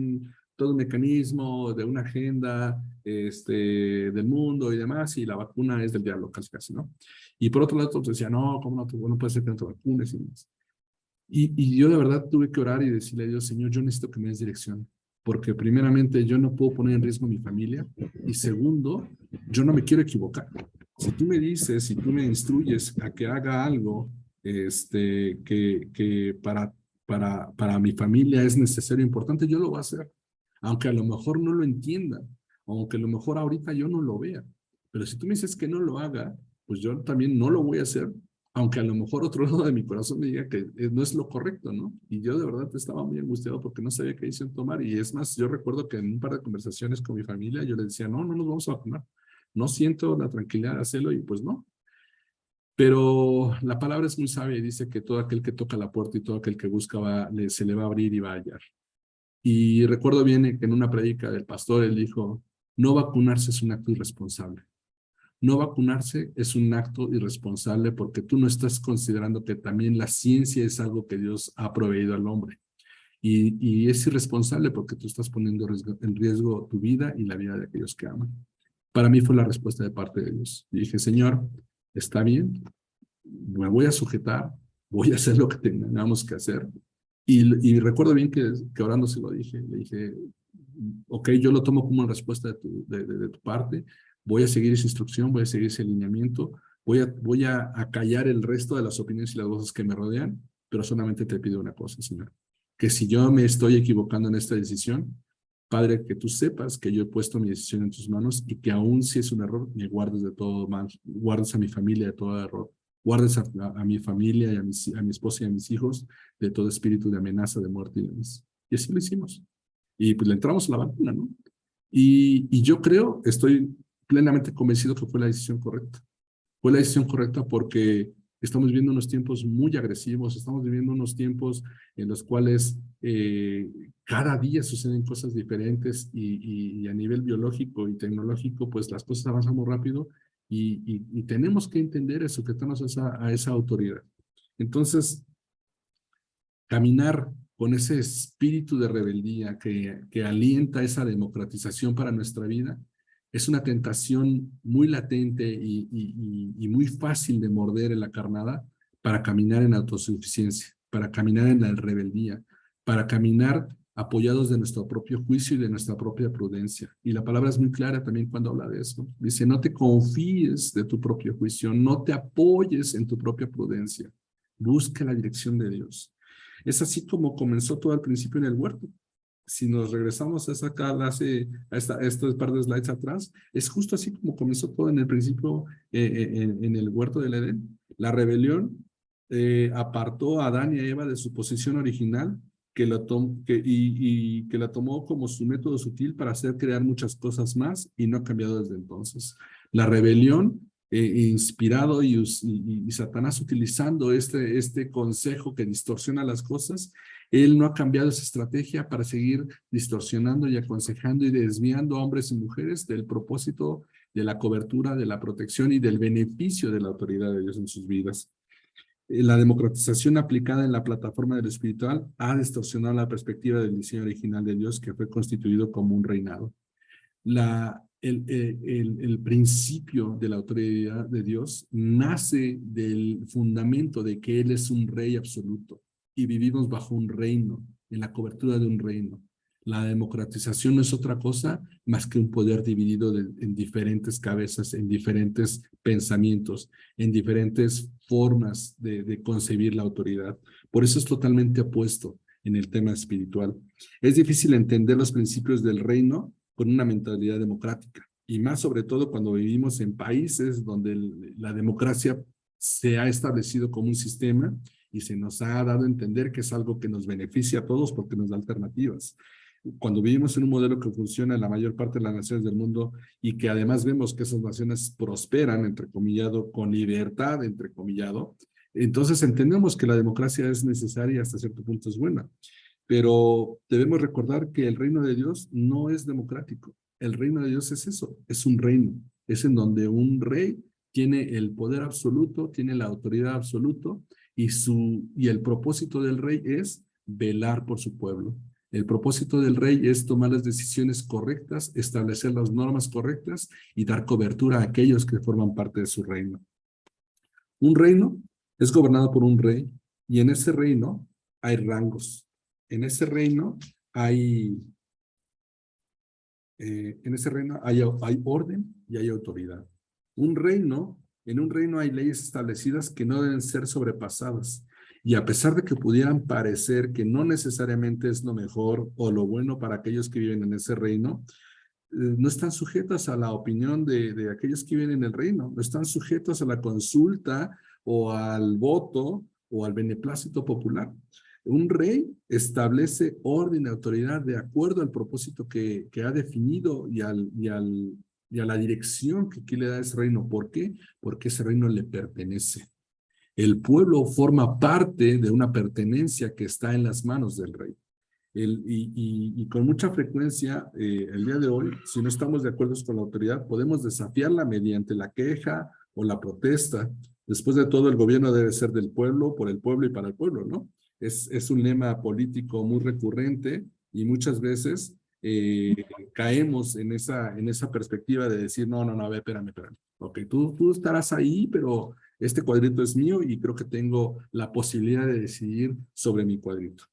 todo un mecanismo de una agenda del mundo y demás, y la vacuna es del diablo casi casi, ¿no? Y por otro lado otros decían, no, ¿cómo no? No puede ser que no te vacunes y demás. Y yo de verdad tuve que orar y decirle a Dios, Señor, yo necesito que me des dirección, porque primeramente yo no puedo poner en riesgo mi familia y segundo, yo no me quiero equivocar. Si tú me dices, si tú me instruyes a que haga algo que para mi familia es necesario, importante, yo lo voy a hacer, aunque a lo mejor no lo entienda, aunque a lo mejor ahorita yo no lo vea. Pero si tú me dices que no lo haga, pues yo también no lo voy a hacer, aunque a lo mejor otro lado de mi corazón me diga que no es lo correcto, ¿no? Y yo de verdad estaba muy angustiado porque no sabía qué decisión tomar. Y es más, yo recuerdo que en un par de conversaciones con mi familia yo les decía, no, no nos vamos a vacunar. No siento la tranquilidad de hacerlo y pues no. Pero la palabra es muy sabia y dice que todo aquel que toca la puerta y todo aquel que busca se le va a abrir y va a hallar. Y recuerdo bien que en una predica del pastor él dijo, no vacunarse es un acto irresponsable. No vacunarse es un acto irresponsable porque tú no estás considerando que también la ciencia es algo que Dios ha proveído al hombre. Y es irresponsable porque tú estás poniendo en riesgo tu vida y la vida de aquellos que aman. Para mí fue la respuesta de parte de Dios. Y dije, Señor, está bien, me voy a sujetar, voy a hacer lo que tengamos que hacer. Y recuerdo bien que orando se lo dije, le dije, ok, yo lo tomo como una respuesta de tu parte, voy a seguir esa instrucción, voy a seguir ese alineamiento, voy a callar el resto de las opiniones y las voces que me rodean, pero solamente te pido una cosa, Señor, que si yo me estoy equivocando en esta decisión, Padre, que tú sepas que yo he puesto mi decisión en tus manos y que aún si es un error, me guardes de todo mal, guardes a mi familia de todo error, guardes a mi familia y a mi esposa y a mis hijos de todo espíritu de amenaza, de muerte y demás. Y así lo hicimos. Y pues le entramos a la vacuna, ¿no? Y yo creo, estoy plenamente convencido que fue la decisión correcta. Fue la decisión correcta porque estamos viviendo unos tiempos muy agresivos, estamos viviendo unos tiempos en los cuales cada día suceden cosas diferentes y a nivel biológico y tecnológico, pues las cosas avanzan muy rápido y tenemos que entender eso, sujetarnos a esa autoridad. Entonces, caminar con ese espíritu de rebeldía que alienta esa democratización para nuestra vida, es una tentación muy latente y muy fácil de morder en la carnada para caminar en autosuficiencia, para caminar en la rebeldía, para caminar apoyados de nuestro propio juicio y de nuestra propia prudencia. Y la palabra es muy clara también cuando habla de eso. Dice, no te confíes de tu propio juicio, no te apoyes en tu propia prudencia, busca la dirección de Dios. Es así como comenzó todo al principio en el huerto. Si nos regresamos a esa clase, a estos par de slides atrás, es justo así como comenzó todo en el principio en el huerto del Edén. La rebelión apartó a Adán y a Eva de su posición original y que la tomó como su método sutil para hacer crear muchas cosas más y no ha cambiado desde entonces. La rebelión inspirado y Satanás utilizando este consejo que distorsiona las cosas, él no ha cambiado esa estrategia para seguir distorsionando y aconsejando y desviando a hombres y mujeres del propósito de la cobertura, de la protección y del beneficio de la autoridad de Dios en sus vidas. La democratización aplicada en la plataforma del espiritual ha distorsionado la perspectiva del diseño original de Dios que fue constituido como un reinado. El principio de la autoridad de Dios nace del fundamento de que Él es un rey absoluto. y vivimos bajo un reino, en la cobertura de un reino. La democratización no es otra cosa más que un poder dividido en diferentes cabezas, en diferentes pensamientos, en diferentes formas de concebir la autoridad. Por eso es totalmente opuesto en el tema espiritual. Es difícil entender los principios del reino con una mentalidad democrática, y más sobre todo cuando vivimos en países donde la democracia se ha establecido como un sistema y se nos ha dado a entender que es algo que nos beneficia a todos porque nos da alternativas. Cuando vivimos en un modelo que funciona en la mayor parte de las naciones del mundo y que además vemos que esas naciones prosperan, entrecomillado, con libertad, entrecomillado, entonces entendemos que la democracia es necesaria y hasta cierto punto es buena. Pero debemos recordar que el reino de Dios no es democrático. El reino de Dios es eso, es un reino. Es en donde un rey tiene el poder absoluto, tiene la autoridad absoluta y el propósito del rey es velar por su pueblo. El propósito del rey es tomar las decisiones correctas, establecer las normas correctas y dar cobertura a aquellos que forman parte de su reino. Un reino es gobernado por un rey y en ese reino hay rangos. En ese reino hay, hay orden y hay autoridad. En un reino hay leyes establecidas que no deben ser sobrepasadas. Y a pesar de que pudieran parecer que no necesariamente es lo mejor o lo bueno para aquellos que viven en ese reino, no están sujetas a la opinión de aquellos que viven en el reino, no están sujetos a la consulta o al voto o al beneplácito popular. Un rey establece orden y autoridad de acuerdo al propósito que ha definido y a la dirección que le da ese reino. ¿Por qué? Porque ese reino le pertenece. El pueblo forma parte de una pertenencia que está en las manos del rey. Y con mucha frecuencia, el día de hoy, si no estamos de acuerdo con la autoridad, podemos desafiarla mediante la queja o la protesta. Después de todo, el gobierno debe ser del pueblo, por el pueblo y para el pueblo, ¿no? Es un lema político muy recurrente y muchas veces eh, caemos en esa perspectiva de decir, no, a ver, espérame. Ok, tú estarás ahí, pero este cuadrito es mío y creo que tengo la posibilidad de decidir sobre mi cuadrito.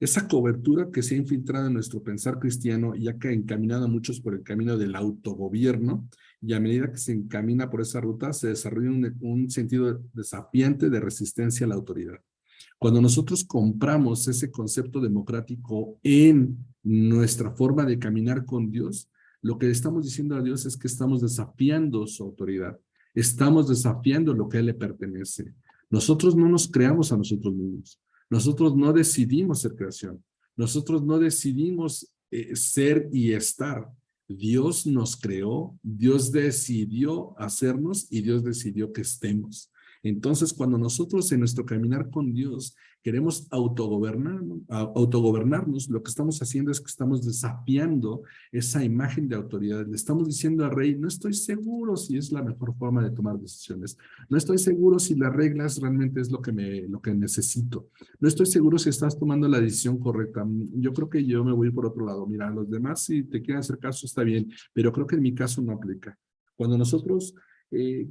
Esa cobertura que se ha infiltrado en nuestro pensar cristiano y ha encaminado a muchos por el camino del autogobierno, y a medida que se encamina por esa ruta, se desarrolla un sentido desafiante de resistencia a la autoridad. Cuando nosotros compramos ese concepto democrático en nuestra forma de caminar con Dios, lo que le estamos diciendo a Dios es que estamos desafiando su autoridad, estamos desafiando lo que a Él le pertenece. Nosotros no nos creamos a nosotros mismos. Nosotros no decidimos ser creación. Nosotros no decidimos ser y estar. Dios nos creó, Dios decidió hacernos y Dios decidió que estemos. Entonces, cuando nosotros en nuestro caminar con Dios queremos autogobernarnos, lo que estamos haciendo es que estamos desafiando esa imagen de autoridad. Le estamos diciendo al rey, no estoy seguro si es la mejor forma de tomar decisiones. No estoy seguro si las reglas realmente es lo que necesito. No estoy seguro si estás tomando la decisión correcta. Yo creo que yo me voy por otro lado. Mira, los demás si te quieren hacer caso está bien, pero creo que en mi caso no aplica. Cuando nosotros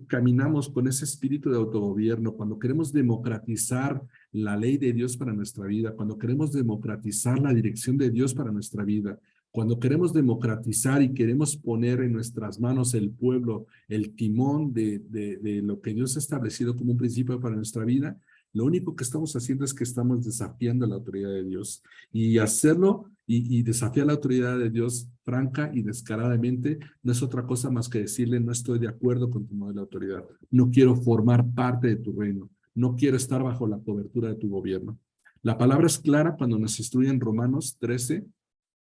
caminamos con ese espíritu de autogobierno, cuando queremos democratizar la ley de Dios para nuestra vida, cuando queremos democratizar la dirección de Dios para nuestra vida, cuando queremos democratizar y queremos poner en nuestras manos el pueblo, el timón de lo que Dios ha establecido como un principio para nuestra vida, lo único que estamos haciendo es que estamos desafiando la autoridad de Dios. Y hacerlo y desafiar la autoridad de Dios franca y descaradamente no es otra cosa más que decirle, no estoy de acuerdo con tu modelo de autoridad. No quiero formar parte de tu reino. No quiero estar bajo la cobertura de tu gobierno. La palabra es clara cuando nos instruye en Romanos 13,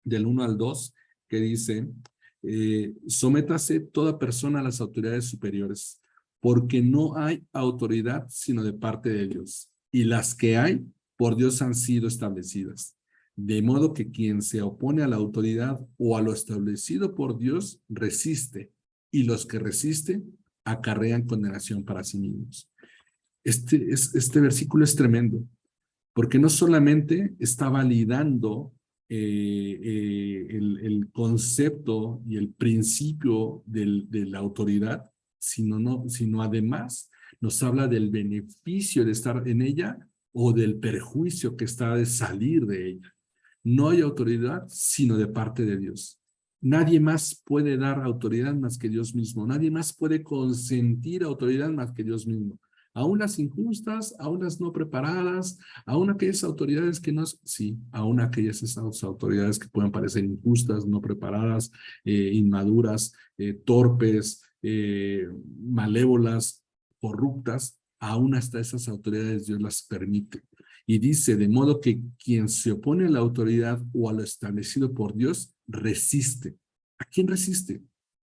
del 1 al 2, que dice, sométase toda persona a las autoridades superiores, porque no hay autoridad sino de parte de Dios, y las que hay por Dios han sido establecidas. De modo que quien se opone a la autoridad o a lo establecido por Dios resiste, y los que resisten acarrean condenación para sí mismos. Este versículo es tremendo, porque no solamente está validando el concepto y el principio de la autoridad, sino además nos habla del beneficio de estar en ella o del perjuicio que está de salir de ella. No hay autoridad sino de parte de Dios. Nadie más puede dar autoridad más que Dios mismo. Nadie más puede consentir autoridad más que Dios mismo. Aún las injustas, aún las no preparadas, aún aquellas autoridades que no, sí, aún aquellas esas autoridades que pueden parecer injustas, no preparadas, inmaduras, torpes, malévolas, corruptas, aún hasta esas autoridades Dios las permite. Y dice, de modo que quien se opone a la autoridad o a lo establecido por Dios, resiste. ¿A quién resiste?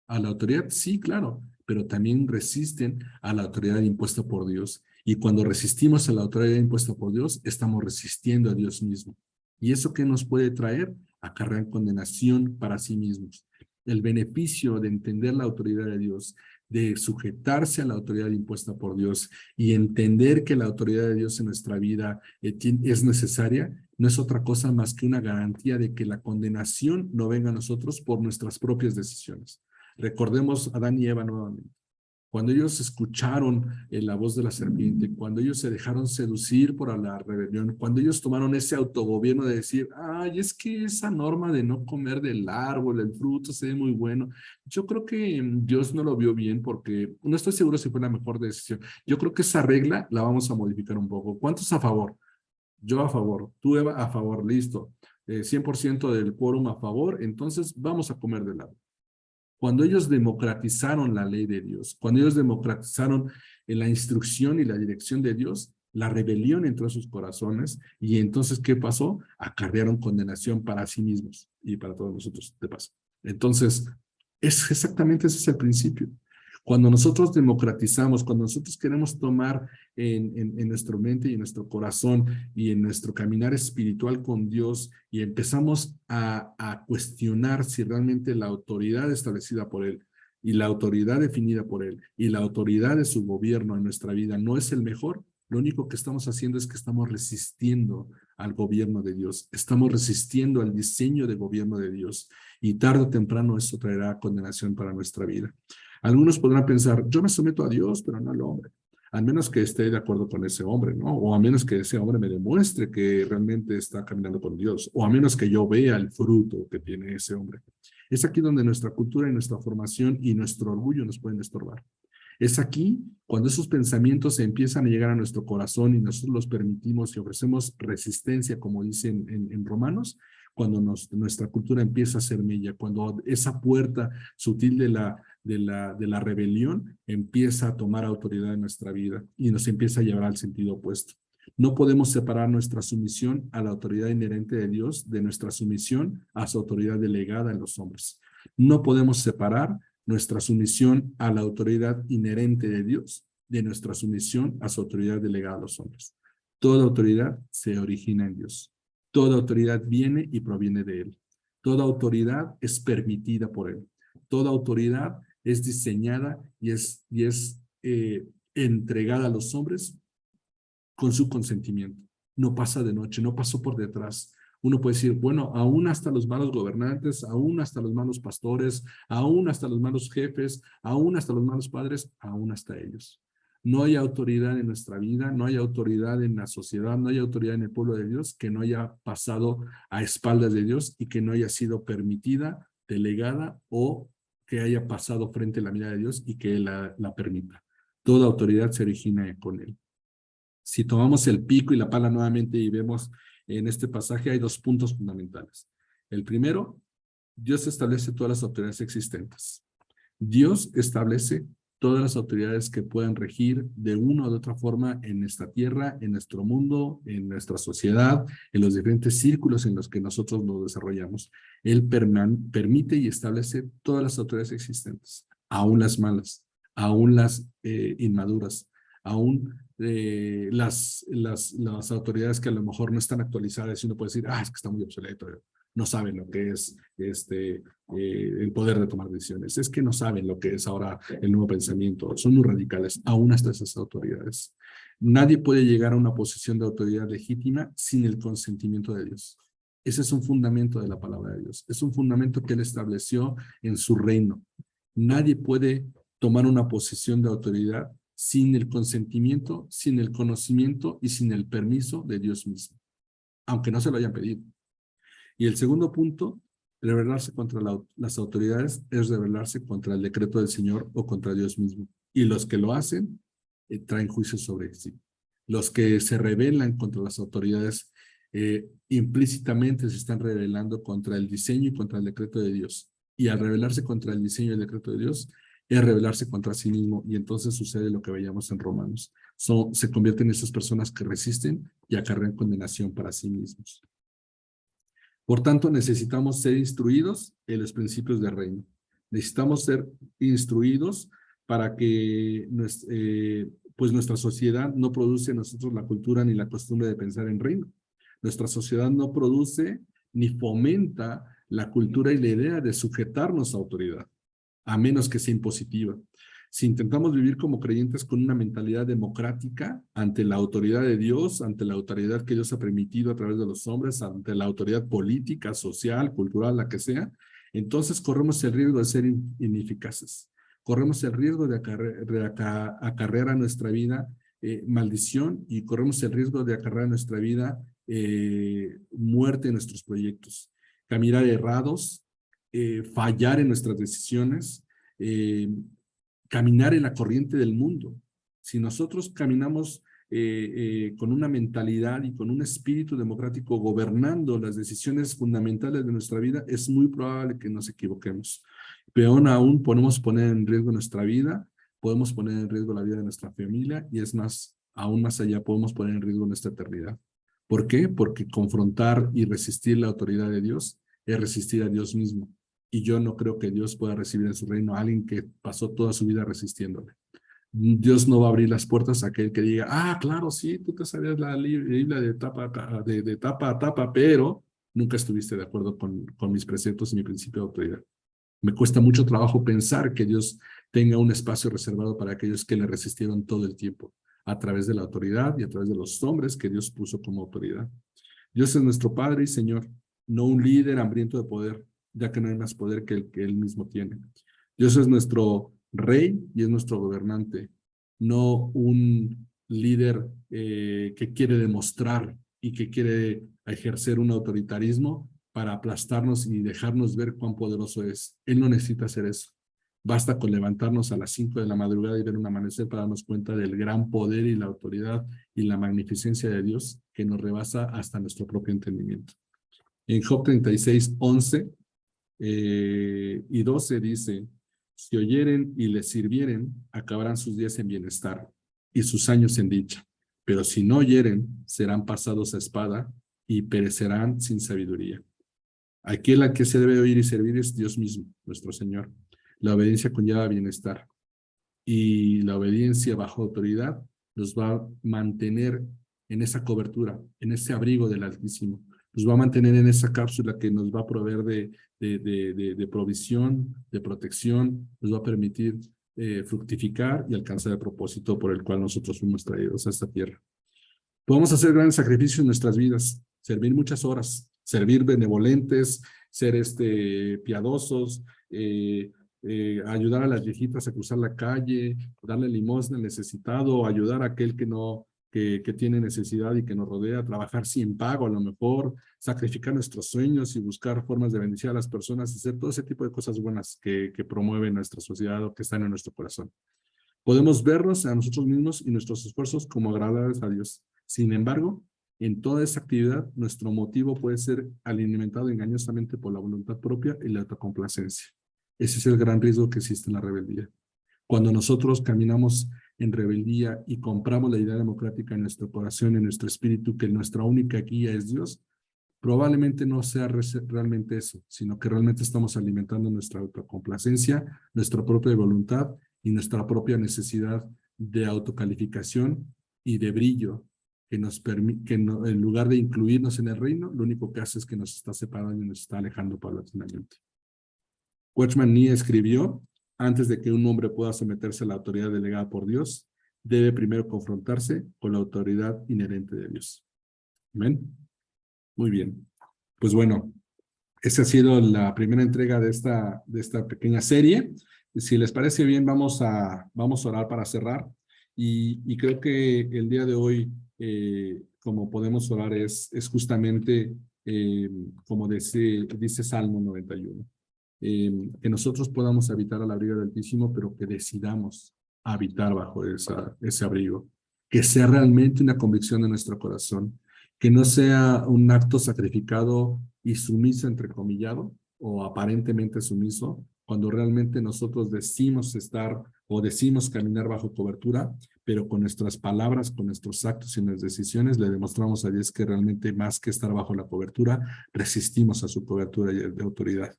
¿A la autoridad? Sí, claro, pero también resisten a la autoridad impuesta por Dios. Y cuando resistimos a la autoridad impuesta por Dios, estamos resistiendo a Dios mismo. ¿Y eso qué nos puede traer? Acarrear condenación para sí mismos. El beneficio de entender la autoridad de Dios, de sujetarse a la autoridad impuesta por Dios y entender que la autoridad de Dios en nuestra vida es necesaria, no es otra cosa más que una garantía de que la condenación no venga a nosotros por nuestras propias decisiones. Recordemos a Adán y Eva nuevamente. Cuando ellos escucharon la voz de la serpiente, cuando ellos se dejaron seducir por la rebelión, cuando ellos tomaron ese autogobierno de decir, ay, es que esa norma de no comer del árbol, el fruto, se ve muy bueno. Yo creo que Dios no lo vio bien porque no estoy seguro si fue la mejor decisión. Yo creo que esa regla la vamos a modificar un poco. ¿Cuántos a favor? Yo a favor. Tú, Eva, a favor. Listo. 100% del quórum a favor. Entonces vamos a comer del árbol. Cuando ellos democratizaron la ley de Dios, cuando ellos democratizaron la instrucción y la dirección de Dios, la rebelión entró en sus corazones y entonces, ¿qué pasó? Acarrearon condenación para sí mismos y para todos nosotros, de paso. Entonces, es exactamente ese es el principio. Cuando nosotros democratizamos, cuando nosotros queremos tomar en nuestra mente y en nuestro corazón y en nuestro caminar espiritual con Dios y empezamos a cuestionar si realmente la autoridad establecida por Él y la autoridad definida por Él y la autoridad de su gobierno en nuestra vida no es el mejor, lo único que estamos haciendo es que estamos resistiendo al gobierno de Dios, estamos resistiendo al diseño de gobierno de Dios y tarde o temprano eso traerá condenación para nuestra vida. Algunos podrán pensar, yo me someto a Dios, pero no al hombre. Al menos que esté de acuerdo con ese hombre, ¿no? O a menos que ese hombre me demuestre que realmente está caminando con Dios, o a menos que yo vea el fruto que tiene ese hombre. Es aquí donde nuestra cultura y nuestra formación y nuestro orgullo nos pueden estorbar. Es aquí cuando esos pensamientos empiezan a llegar a nuestro corazón y nosotros los permitimos y ofrecemos resistencia, como dicen en Romanos, cuando nuestra cultura empieza a ser mella, cuando esa puerta sutil de la rebelión empieza a tomar autoridad en nuestra vida y nos empieza a llevar al sentido opuesto. No podemos separar nuestra sumisión a la autoridad inherente de Dios de nuestra sumisión a su autoridad delegada en los hombres. No podemos separar nuestra sumisión a la autoridad inherente de Dios de nuestra sumisión a su autoridad delegada a los hombres. Toda autoridad se origina en Dios. Toda autoridad viene y proviene de Él. Toda autoridad es permitida por Él. Toda autoridad es diseñada y es entregada a los hombres con su consentimiento. No pasa de noche, no pasó por detrás. Uno puede decir, bueno, aún hasta los malos gobernantes, aún hasta los malos pastores, aún hasta los malos jefes, aún hasta los malos padres, aún hasta ellos. No hay autoridad en nuestra vida, no hay autoridad en la sociedad, no hay autoridad en el pueblo de Dios que no haya pasado a espaldas de Dios y que no haya sido permitida, delegada o que haya pasado frente a la mirada de Dios y que Él la permita. Toda autoridad se origina con Él. Si tomamos el pico y la pala nuevamente y vemos en este pasaje, hay dos puntos fundamentales. El primero, Dios establece todas las autoridades existentes. Dios establece todas las autoridades que puedan regir de una u otra forma en esta tierra, en nuestro mundo, en nuestra sociedad, en los diferentes círculos en los que nosotros nos desarrollamos. Él permite y establece todas las autoridades existentes, aún las malas, aún las inmaduras, aún las autoridades que a lo mejor no están actualizadas y uno puede decir, es que está muy obsoleto, no saben lo que es el poder de tomar decisiones, es que no saben lo que es ahora el nuevo pensamiento, son muy radicales, aún hasta esas autoridades. Nadie puede llegar a una posición de autoridad legítima sin el consentimiento de Dios. Ese es un fundamento de la palabra de Dios, es un fundamento que Él estableció en su reino. Nadie puede tomar una posición de autoridad sin el consentimiento, sin el conocimiento y sin el permiso de Dios mismo, aunque no se lo hayan pedido. Y el segundo punto, rebelarse contra las autoridades es rebelarse contra el decreto del Señor o contra Dios mismo. Y los que lo hacen traen juicio sobre sí. Los que se rebelan contra las autoridades implícitamente se están rebelando contra el diseño y contra el decreto de Dios. Y al rebelarse contra el diseño y el decreto de Dios, es rebelarse contra sí mismo. Y entonces sucede lo que veíamos en Romanos. Se convierten en esas personas que resisten y acarrean condenación para sí mismos. Por tanto, necesitamos ser instruidos en los principios del reino. Necesitamos ser instruidos para que pues nuestra sociedad no produce en nosotros la cultura ni la costumbre de pensar en reino. Nuestra sociedad no produce ni fomenta la cultura y la idea de sujetarnos a autoridad, a menos que sea impositiva. Si intentamos vivir como creyentes con una mentalidad democrática ante la autoridad de Dios, ante la autoridad que Dios ha permitido a través de los hombres, ante la autoridad política, social, cultural, la que sea, entonces corremos el riesgo de ser ineficaces. Corremos el riesgo de acarrear a nuestra vida maldición y corremos el riesgo de acarrear a nuestra vida muerte en nuestros proyectos. Caminar errados, fallar en nuestras decisiones, caminar en la corriente del mundo. Si nosotros caminamos con una mentalidad y con un espíritu democrático gobernando las decisiones fundamentales de nuestra vida, es muy probable que nos equivoquemos. Peor aún, podemos poner en riesgo nuestra vida, podemos poner en riesgo la vida de nuestra familia y es más, aún más allá, podemos poner en riesgo nuestra eternidad. ¿Por qué? Porque confrontar y resistir la autoridad de Dios es resistir a Dios mismo. Y yo no creo que Dios pueda recibir en su reino a alguien que pasó toda su vida resistiéndole. Dios no va a abrir las puertas a aquel que diga, ah, claro, sí, tú te sabías la Biblia de tapa a tapa, pero nunca estuviste de acuerdo con mis preceptos y mi principio de autoridad. Me cuesta mucho trabajo pensar que Dios tenga un espacio reservado para aquellos que le resistieron todo el tiempo, a través de la autoridad y a través de los hombres que Dios puso como autoridad. Dios es nuestro Padre y Señor, no un líder hambriento de poder, ya que no hay más poder que el que Él mismo tiene. Dios es nuestro Rey y es nuestro gobernante, no un líder que quiere demostrar y que quiere ejercer un autoritarismo para aplastarnos y dejarnos ver cuán poderoso es. Él no necesita hacer eso. Basta con levantarnos a las 5 de la madrugada y ver un amanecer para darnos cuenta del gran poder y la autoridad y la magnificencia de Dios que nos rebasa hasta nuestro propio entendimiento. En Job 36, 11 y 12 dice, si oyeren y les sirvieren, acabarán sus días en bienestar y sus años en dicha. Pero si no oyeren, serán pasados a espada y perecerán sin sabiduría. Aquel a que se debe oír y servir es Dios mismo, nuestro Señor. La obediencia conlleva bienestar y la obediencia bajo autoridad nos va a mantener en esa cobertura, en ese abrigo del Altísimo. Nos va a mantener en esa cápsula que nos va a proveer de provisión, de protección, nos va a permitir fructificar y alcanzar el propósito por el cual nosotros fuimos traídos a esta tierra. Podemos hacer grandes sacrificios en nuestras vidas, servir muchas horas, servir benevolentes, ser piadosos, ayudar a las viejitas a cruzar la calle, darle limosna al necesitado, ayudar a aquel que tiene necesidad y que nos rodea, trabajar sin pago a lo mejor, sacrificar nuestros sueños y buscar formas de bendecir a las personas, hacer todo ese tipo de cosas buenas que promueven nuestra sociedad o que están en nuestro corazón. Podemos vernos a nosotros mismos y nuestros esfuerzos como agradables a Dios. Sin embargo, en toda esa actividad, nuestro motivo puede ser alimentado engañosamente por la voluntad propia y la autocomplacencia. Ese es el gran riesgo que existe en la rebeldía. Cuando nosotros caminamos en rebeldía y compramos la idea democrática en nuestro corazón, en nuestro espíritu, que nuestra única guía es Dios, probablemente no sea realmente eso, sino que realmente estamos alimentando nuestra autocomplacencia, nuestra propia voluntad y nuestra propia necesidad de autocalificación y de brillo que nos permite, en lugar de incluirnos en el reino, lo único que hace es que nos está separando y nos está alejando paulatinamente. Watchman Nee escribió, antes de que un hombre pueda someterse a la autoridad delegada por Dios, debe primero confrontarse con la autoridad inherente de Dios. ¿Amén? Muy bien. Pues bueno, esa ha sido la primera entrega de esta pequeña serie. Si les parece bien, vamos a orar para cerrar. Y creo que el día de hoy, como podemos orar, es justamente como dice Salmo 91, que nosotros podamos habitar al abrigo del Altísimo, pero que decidamos habitar bajo ese abrigo, que sea realmente una convicción de nuestro corazón, que no sea un acto sacrificado y sumiso, entrecomillado, o aparentemente sumiso, cuando realmente nosotros decimos estar o decimos caminar bajo cobertura, pero con nuestras palabras, con nuestros actos y nuestras decisiones le demostramos a Dios que realmente más que estar bajo la cobertura, resistimos a su cobertura de autoridad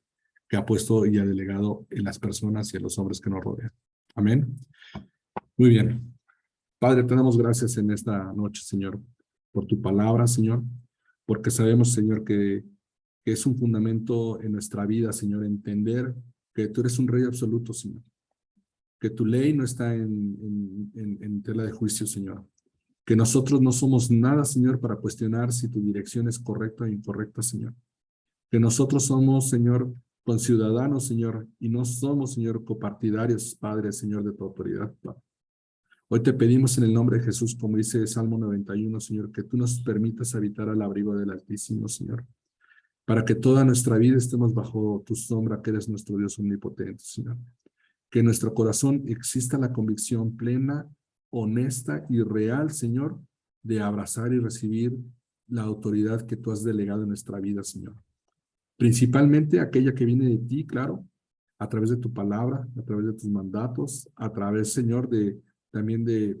que ha puesto y ha delegado en las personas y en los hombres que nos rodean. Amén. Muy bien. Padre, te damos gracias en esta noche, Señor, por tu palabra, Señor, porque sabemos, Señor, que es un fundamento en nuestra vida, Señor, entender que tú eres un rey absoluto, Señor, que tu ley no está en tela de juicio, Señor, que nosotros no somos nada, Señor, para cuestionar si tu dirección es correcta o incorrecta, Señor, que nosotros somos, Señor, conciudadanos, Señor, y no somos, Señor, copartidarios, Padre, Señor, de tu autoridad, Padre. Hoy te pedimos en el nombre de Jesús, como dice Salmo 91, Señor, que tú nos permitas habitar al abrigo del Altísimo, Señor, para que toda nuestra vida estemos bajo tu sombra, que eres nuestro Dios omnipotente, Señor. Que en nuestro corazón exista la convicción plena, honesta y real, Señor, de abrazar y recibir la autoridad que tú has delegado en nuestra vida, Señor. Principalmente aquella que viene de ti, claro, a través de tu palabra, a través de tus mandatos, a través, Señor, también de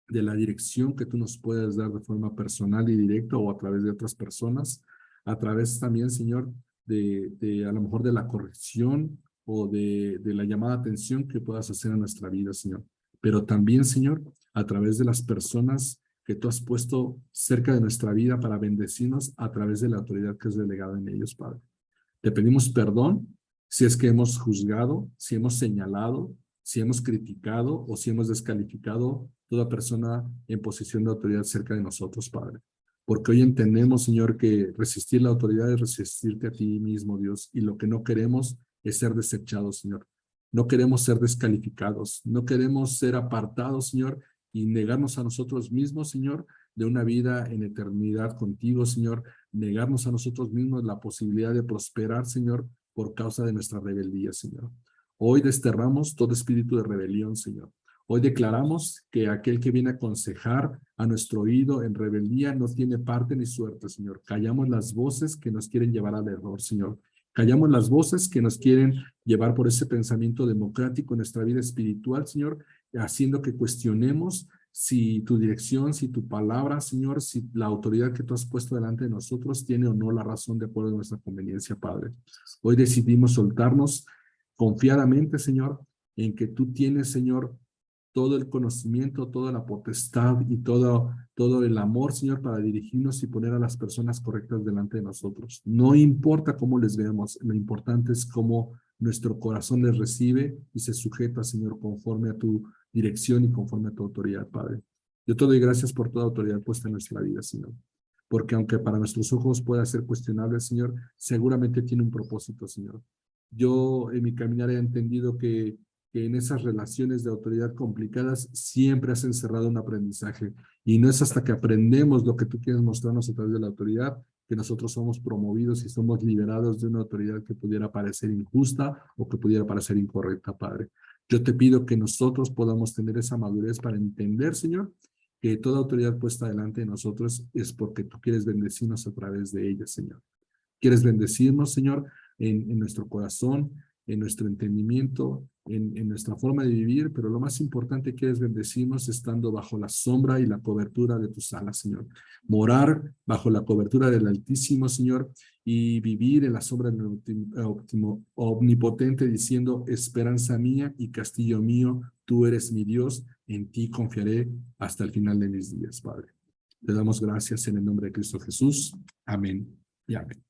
la dirección que tú nos puedes dar de forma personal y directa o a través de otras personas, a través también, Señor, de a lo mejor de la corrección o de la llamada atención que puedas hacer en nuestra vida, Señor. Pero también, Señor, a través de las personas que tú has puesto cerca de nuestra vida para bendecirnos a través de la autoridad que es delegada en ellos, Padre. Te pedimos perdón si es que hemos juzgado, si hemos señalado, si hemos criticado o si hemos descalificado toda persona en posición de autoridad cerca de nosotros, Padre. Porque hoy entendemos, Señor, que resistir la autoridad es resistirte a ti mismo, Dios, y lo que no queremos es ser desechados, Señor. No queremos ser descalificados, no queremos ser apartados, Señor, y negarnos a nosotros mismos, Señor, de una vida en eternidad contigo, Señor, negarnos a nosotros mismos la posibilidad de prosperar, Señor, por causa de nuestra rebeldía, Señor. Hoy desterramos todo espíritu de rebelión, Señor. Hoy declaramos que aquel que viene a aconsejar a nuestro oído en rebeldía no tiene parte ni suerte, Señor. Callamos las voces que nos quieren llevar al error, Señor. Callamos las voces que nos quieren llevar por ese pensamiento democrático en nuestra vida espiritual, Señor, haciendo que cuestionemos si tu dirección, si tu palabra, Señor, si la autoridad que tú has puesto delante de nosotros tiene o no la razón de acuerdo a nuestra conveniencia, Padre. Hoy decidimos soltarnos confiadamente, Señor, en que tú tienes, Señor, todo el conocimiento, toda la potestad y todo el amor, Señor, para dirigirnos y poner a las personas correctas delante de nosotros. No importa cómo les veamos, lo importante es cómo nuestro corazón les recibe y se sujeta, Señor, conforme a tu dirección y conforme a tu autoridad, Padre. Yo te doy gracias por toda autoridad puesta en nuestra vida, Señor. Porque aunque para nuestros ojos pueda ser cuestionable, Señor, seguramente tiene un propósito, Señor. Yo en mi caminar he entendido que en esas relaciones de autoridad complicadas siempre has encerrado un aprendizaje. Y no es hasta que aprendemos lo que tú quieres mostrarnos a través de la autoridad que nosotros somos promovidos y somos liberados de una autoridad que pudiera parecer injusta o que pudiera parecer incorrecta, Padre. Yo te pido que nosotros podamos tener esa madurez para entender, Señor, que toda autoridad puesta delante de nosotros es porque tú quieres bendecirnos a través de ella, Señor. Quieres bendecirnos, Señor, en nuestro corazón, en nuestro entendimiento, en nuestra forma de vivir, pero lo más importante quieres bendecirnos estando bajo la sombra y la cobertura de tus alas, Señor. Morar bajo la cobertura del Altísimo, Señor, y vivir en la sombra del Omnipotente, diciendo, esperanza mía y castillo mío, tú eres mi Dios, en ti confiaré hasta el final de mis días, Padre. Te damos gracias en el nombre de Cristo Jesús. Amén y amén.